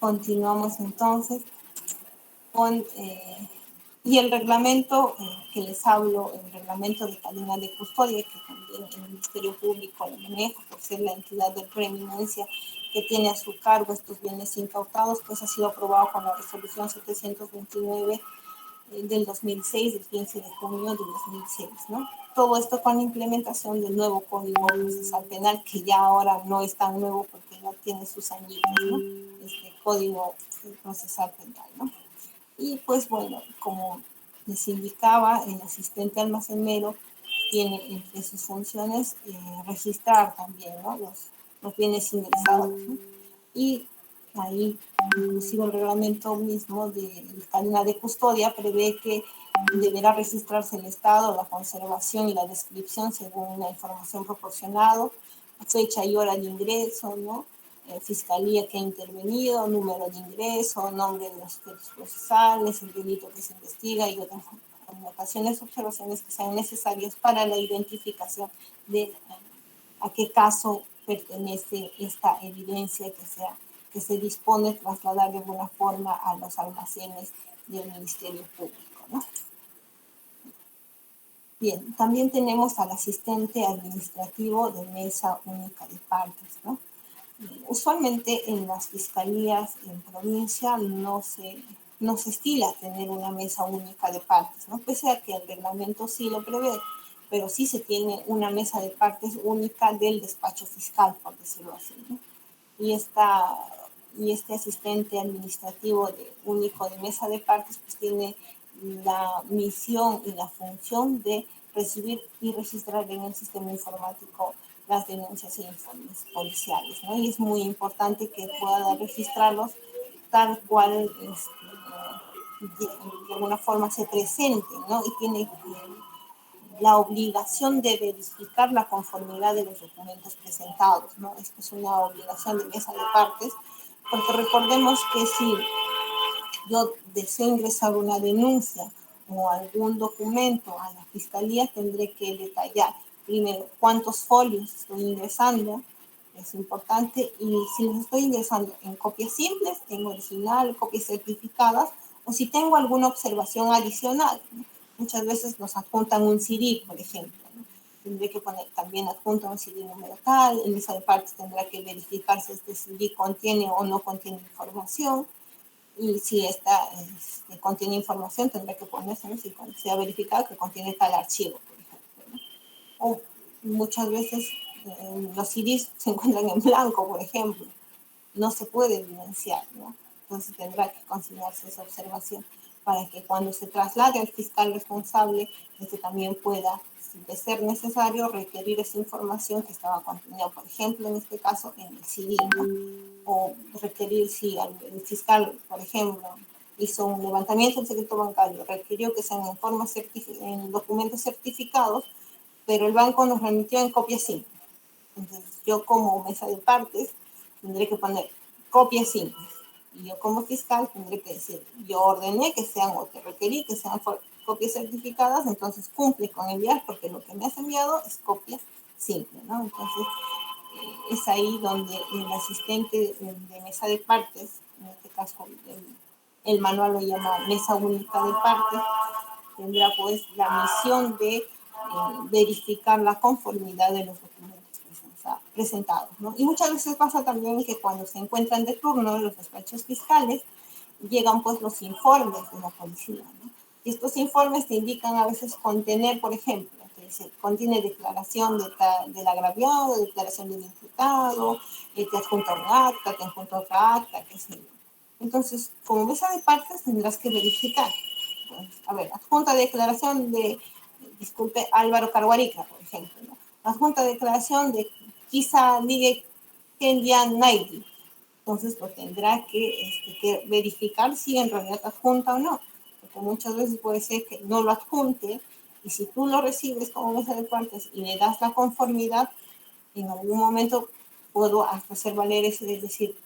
Continuamos entonces con... y el reglamento que les hablo, el reglamento de cadena de custodia, que también el Ministerio Público lo maneja por ser la entidad de preeminencia que tiene a su cargo estos bienes incautados, pues ha sido aprobado con la resolución 729 del 2006, del 15 de junio del 2006, ¿no? Todo esto con la implementación del nuevo Código Procesal Penal, que ya ahora no es tan nuevo porque ya tiene sus añitos, ¿no? Este Código Procesal Penal, ¿no? Y pues bueno, como les indicaba, el asistente almacenero tiene entre sus funciones registrar también, ¿no? los bienes ingresados, ¿no? Y ahí, inclusive el reglamento mismo de cadena de custodia prevé que deberá registrarse el estado, la conservación y la descripción según la información proporcionada, fecha y hora de ingreso, ¿no? Fiscalía que ha intervenido, número de ingreso, nombre de los sujetos procesales, el delito que se investiga y otras anotaciones, observaciones que sean necesarias para la identificación de a qué caso pertenece esta evidencia que se dispone de trasladar de alguna forma a los almacenes del Ministerio Público, ¿no? Bien, también tenemos al asistente administrativo de mesa única de partes, ¿no? Usualmente en las fiscalías en provincia no se estila tener una mesa única de partes, ¿no? Pese a que el reglamento sí lo prevé, pero sí se tiene una mesa de partes única del despacho fiscal, por decirlo así, ¿no? Y, y este asistente administrativo único de mesa de partes pues tiene la misión y la función de recibir y registrar en el sistema informático las denuncias e informes policiales, ¿no? Y es muy importante que pueda registrarlos tal cual de alguna forma se presenten, ¿no? Y tiene la obligación de verificar la conformidad de los documentos presentados, ¿no? Esto es una obligación de mesa de partes, porque recordemos que si yo deseo ingresar una denuncia o algún documento a la fiscalía, tendré que detallar primero cuántos folios estoy ingresando, es importante, y si los estoy ingresando en copias simples, en original, copias certificadas, o si tengo alguna observación adicional, ¿no? Muchas veces nos adjuntan un CD, por ejemplo, ¿no? Tendré que poner también adjunto un CD número tal, en esa parte tendrá que verificar si este CD contiene o no contiene información, y si esta contiene información tendrá que ponerse, ¿no? Si se ha verificado que contiene tal archivo, por ejemplo, ¿no? O muchas veces los CDs se encuentran en blanco, por ejemplo, no se puede evidenciar, ¿no? Entonces tendrá que considerarse esa observación para que cuando se traslade al fiscal responsable, este también pueda, de ser necesario, requerir esa información que estaba contenida, por ejemplo, en este caso, en el CD, ¿no? O requerir, si el fiscal, por ejemplo, hizo un levantamiento del secreto bancario, requirió que sean en documentos certificados, pero el banco nos remitió en copia simple. Entonces, yo como mesa de partes tendré que poner copias simples. Y yo como fiscal tendré que decir, yo ordené que sean, o te requerí que sean copias certificadas, entonces cumple con enviar, porque lo que me has enviado es copia simple, ¿no? Entonces, es ahí donde el asistente de mesa de partes, en este caso el manual lo llama mesa única de partes, tendrá pues la misión de verificar la conformidad de los documentos presentados, ¿no? Y muchas veces pasa también que cuando se encuentran de turno en los despachos fiscales, llegan pues los informes de la policía, ¿no? Y estos informes te indican a veces contener, por ejemplo, contiene declaración del agraviado, declaración del imputado, te adjunta un acta, te adjunta otra acta, qué sé yo. Entonces, como mesa de partes tendrás que verificar. Entonces, a ver, adjunta declaración de, disculpe, Álvaro Carguarica, por ejemplo, ¿no? Adjunta declaración de Kisa Ligue Kenyan Naidi. Entonces, lo tendrá que verificar si en realidad adjunta o no. Porque muchas veces puede ser que no lo adjunte y si tú lo recibes como mesa de partes y le das la conformidad, en algún momento puedo hasta hacer valer eso, es decir,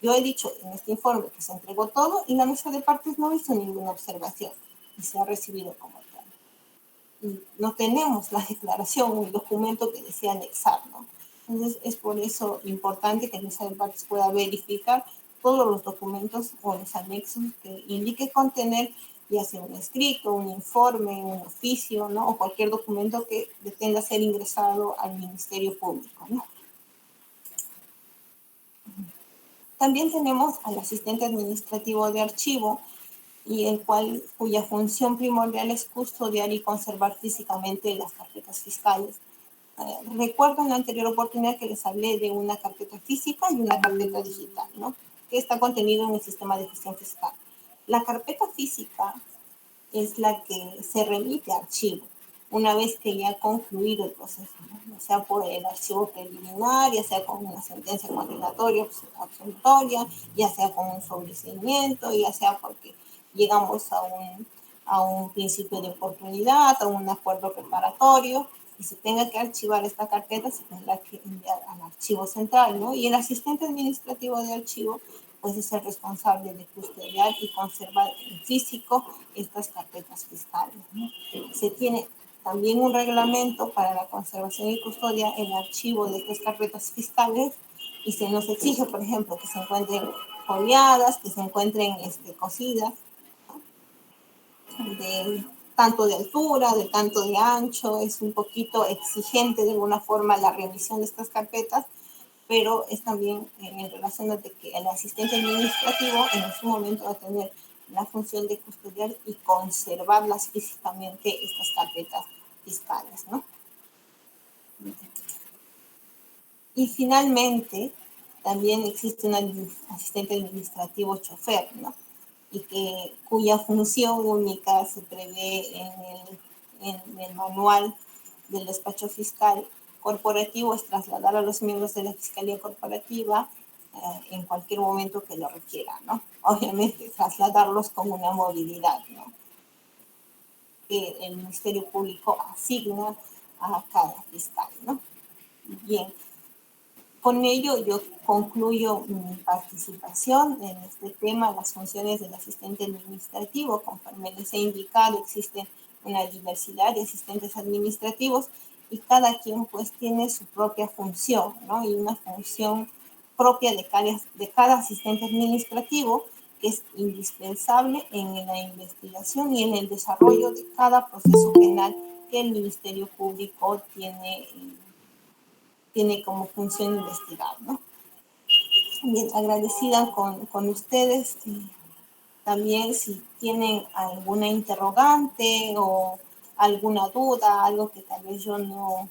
yo he dicho en este informe que se entregó todo y la mesa de partes no hizo ninguna observación y se ha recibido como tal. Y no tenemos la declaración o el documento que desea anexar, ¿no? Entonces es por eso importante que la mesa de partes pueda verificar todos los documentos o los anexos que indique contener, ya sea un escrito, un informe, un oficio, ¿no? O cualquier documento que pretenda ser ingresado al Ministerio Público, ¿no? También tenemos al asistente administrativo de archivo, y cuya función primordial es custodiar y conservar físicamente las carpetas fiscales. Recuerdo en la anterior oportunidad que les hablé de una carpeta física y una carpeta digital, ¿no? Que está contenido en el sistema de gestión fiscal. La carpeta física es la que se remite a archivo una vez que ya ha concluido el proceso, ¿no? Ya sea por el archivo preliminar, ya sea con una sentencia condenatoria absolutoria, ya sea con un sobreseimiento, ya sea porque llegamos a un principio de oportunidad, a un acuerdo preparatorio, y se tenga que archivar esta carpeta, se tendrá que enviar al archivo central, ¿no? Y el asistente administrativo de archivo pues es el responsable de custodiar y conservar en físico estas carpetas fiscales, ¿no? Se tiene también un reglamento para la conservación y custodia en archivo de estas carpetas fiscales y se nos exige, por ejemplo, que se encuentren foliadas, que se encuentren cosidas, de tanto de altura, de tanto de ancho, es un poquito exigente de alguna forma la revisión de estas carpetas, pero es también en relación a que el asistente administrativo en su momento va a tener la función de custodiar y conservarlas físicamente estas carpetas fiscales, ¿no? Y finalmente, también existe un asistente administrativo chofer, ¿no? Y cuya función única se prevé en el manual del despacho fiscal corporativo es trasladar a los miembros de la Fiscalía Corporativa en cualquier momento que lo requiera, ¿no? Obviamente trasladarlos con una movilidad, ¿no? Que el Ministerio Público asigna a cada fiscal, ¿no? Bien, con ello yo concluyo mi participación en este tema, las funciones del asistente administrativo. Conforme les he indicado, existe una diversidad de asistentes administrativos y cada quien pues tiene su propia función, ¿no? Y una función propia de cada asistente administrativo que es indispensable en la investigación y en el desarrollo de cada proceso penal que el Ministerio Público tiene como función investigar, ¿no? Bien, agradecida con ustedes. También si tienen alguna interrogante o alguna duda, algo que tal vez yo no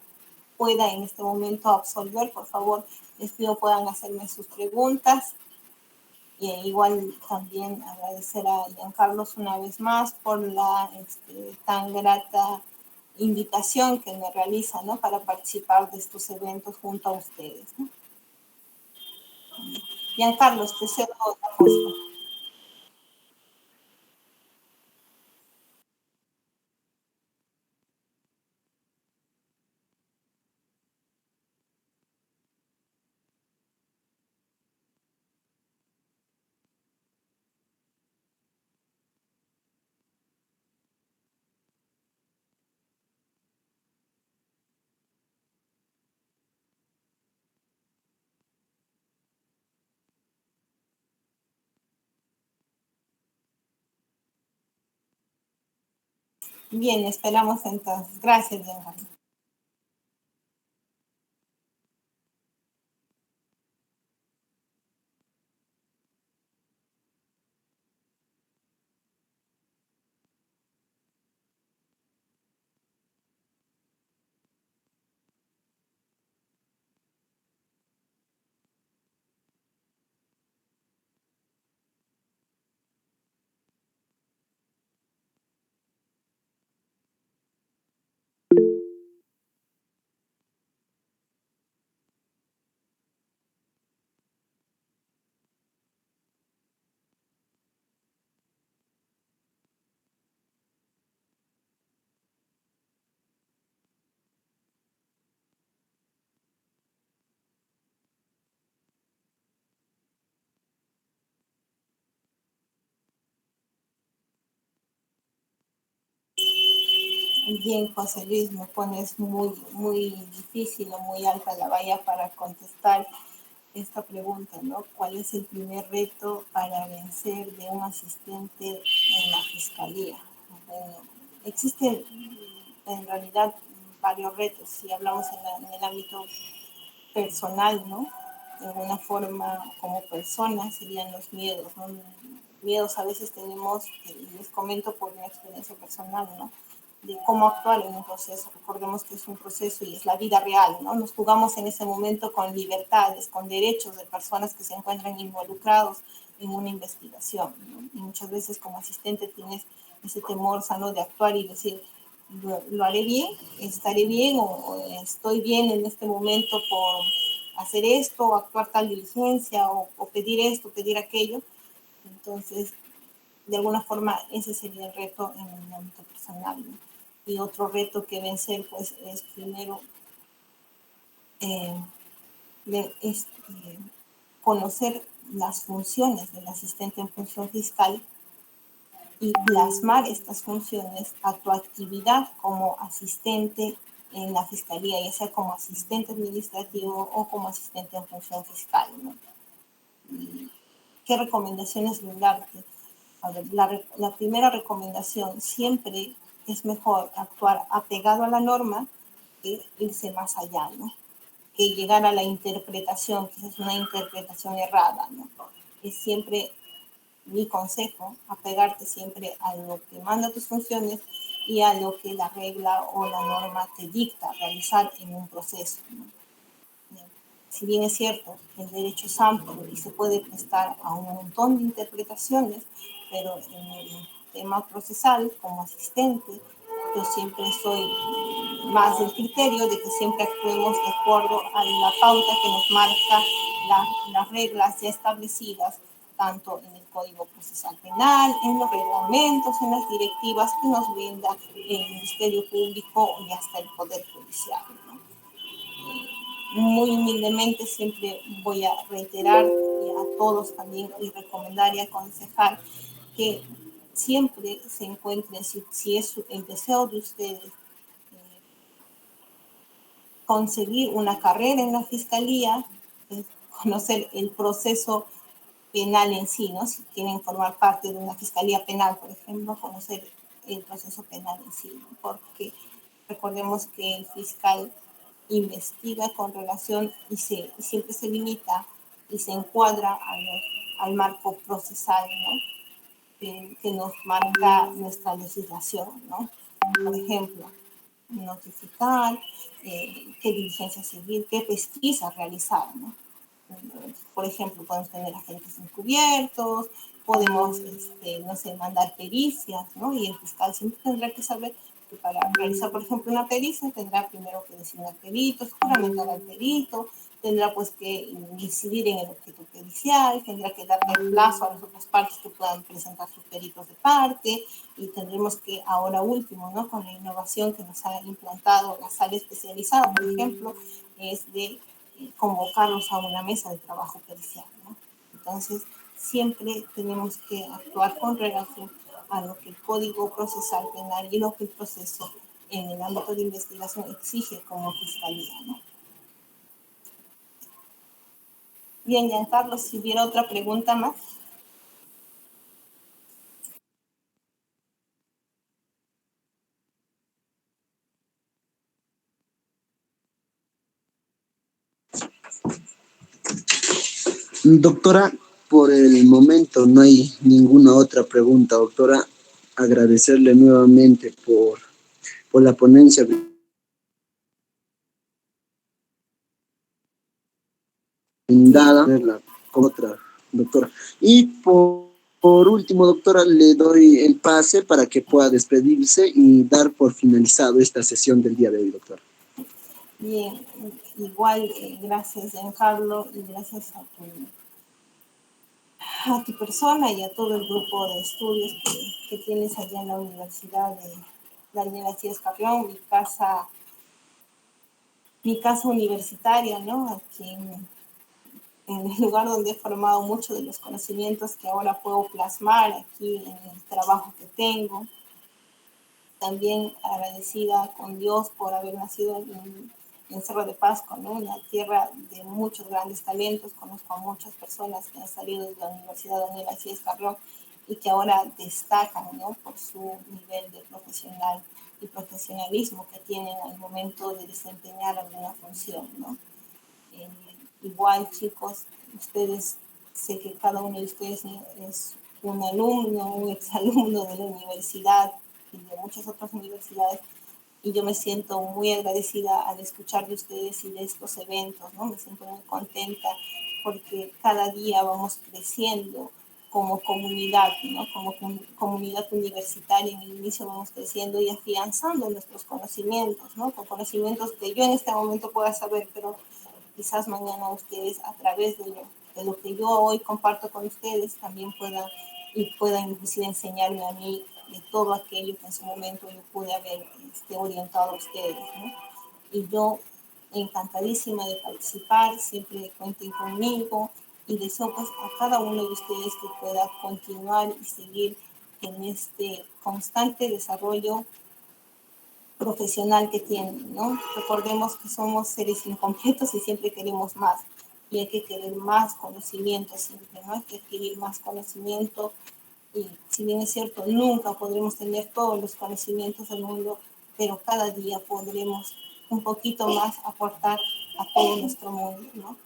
pueda en este momento absolver, por favor, les pido puedan hacerme sus preguntas. Y igual también agradecer a Giancarlos una vez más por la tan grata invitación que me realiza, ¿no? Para participar de estos eventos junto a ustedes, ¿no? Giancarlos, te cedo la posta. Bien, esperamos entonces. Gracias, Giancarlo. Bien, José Luis, me pones muy difícil o muy alta la valla para contestar esta pregunta, ¿no? ¿Cuál es el primer reto para vencer de un asistente en la fiscalía? Bueno, existen en realidad varios retos, si hablamos en el ámbito personal, ¿no? De alguna forma, como personas, serían los miedos, ¿no? Miedos a veces tenemos, les comento por mi experiencia personal, ¿no? De cómo actuar en un proceso. Recordemos que es un proceso y es la vida real, ¿no? Nos jugamos en ese momento con libertades, con derechos de personas que se encuentran involucrados en una investigación, ¿no? Y muchas veces como asistente tienes ese temor sano de actuar y decir, lo haré bien, estaré bien o estoy bien en este momento por hacer esto, o actuar tal diligencia o pedir esto, pedir aquello. Entonces, de alguna forma, ese sería el reto en el ámbito personal, ¿no? Y otro reto que vencer, pues, es primero eh, conocer las funciones del asistente en función fiscal y plasmar estas funciones a tu actividad como asistente en la fiscalía, ya sea como asistente administrativo o como asistente en función fiscal, ¿no? Y ¿qué recomendaciones brindarte? A ver, la primera recomendación, siempre es mejor actuar apegado a la norma que irse más allá, ¿no? Que llegar a la interpretación, que es una interpretación errada, ¿no? Es siempre mi consejo, apegarte siempre a lo que manda tus funciones y a lo que la regla o la norma te dicta realizar en un proceso, ¿no? Si bien es cierto, el derecho es amplio y se puede prestar a un montón de interpretaciones, pero en el tema procesal, como asistente, yo siempre soy más del criterio de que siempre actuemos de acuerdo a la pauta que nos marca las reglas ya establecidas, tanto en el Código Procesal Penal, en los reglamentos, en las directivas que nos brinda el Ministerio Público y hasta el Poder Judicial, ¿no? Muy humildemente siempre voy a reiterar y a todos también y recomendar y aconsejar que siempre se encuentren, si es el deseo de ustedes, conseguir una carrera en la fiscalía, conocer el proceso penal en sí, ¿no? Si quieren formar parte de una fiscalía penal, por ejemplo, conocer el proceso penal en sí, ¿no? Porque recordemos que el fiscal investiga con relación y siempre se limita y se encuadra al marco procesal, ¿no? Que nos marca nuestra legislación, ¿no? Por ejemplo, notificar, qué diligencia seguir, qué pesquisa realizar, ¿no? Por ejemplo, podemos tener agentes encubiertos, podemos, no sé, mandar pericias, ¿no? Y el fiscal siempre tendrá que saber que para realizar, por ejemplo, una pericia tendrá primero que designar peritos, juramentar al perito, tendrá pues que incidir en el objeto pericial, tendrá que darle el plazo a las otras partes que puedan presentar sus peritos de parte y tendremos que, ahora último, ¿no? Con la innovación que nos ha implantado la sala especializada, por ejemplo, es de convocarlos a una mesa de trabajo pericial, ¿no? Entonces, siempre tenemos que actuar con relación a lo que el Código Procesal Penal y lo que el proceso en el ámbito de investigación exige como fiscalía, ¿no? Bien, Giancarlo, si hubiera otra pregunta más. Doctora, por el momento no hay ninguna otra pregunta, doctora. Agradecerle nuevamente por la ponencia Bien, brindada con otra, doctora. Y por último, doctora, le doy el pase para que pueda despedirse y dar por finalizado esta sesión del día de hoy, doctora. bien, igual, gracias, Giancarlo, y gracias a tu persona y a todo el grupo de estudios que tienes allá en la Universidad de Daniel Achilles Carrión, mi casa universitaria, ¿no? Aquí en el lugar donde he formado muchos de los conocimientos que ahora puedo plasmar aquí en el trabajo que tengo. también agradecida con Dios por haber nacido en Cerro de Pasco, ¿no? Una tierra de muchos grandes talentos. Conozco a muchas personas que han salido de la Universidad Daniel Alcides Carrión y que ahora destacan, ¿no? Por su nivel de profesional y profesionalismo que tienen al momento de desempeñar alguna función, ¿no? Eh, Igual, chicos, ustedes, sé que cada uno de ustedes es un alumno, un exalumno de la universidad y de muchas otras universidades, y yo me siento muy agradecida al escuchar de ustedes y de estos eventos, ¿no? Me siento muy contenta porque cada día vamos creciendo como comunidad, ¿no? Como comunidad universitaria. En el inicio vamos creciendo y afianzando nuestros conocimientos, ¿no? Con conocimientos que yo en este momento pueda saber, pero quizás mañana ustedes a través de lo que yo hoy comparto con ustedes también puedan inclusive enseñarme a mí de todo aquello que en su momento yo pude haber orientado a ustedes, ¿no? Y yo encantadísima de participar, siempre cuenten conmigo y deseo pues a cada uno de ustedes que pueda continuar y seguir en este constante desarrollo profesional que tienen, ¿no? Recordemos que somos seres incompletos y siempre queremos más. Y hay que querer más conocimiento siempre, ¿no? Hay que adquirir más conocimiento. Y si bien es cierto, nunca podremos tener todos los conocimientos del mundo, pero cada día podremos un poquito más aportar a todo nuestro mundo, ¿no?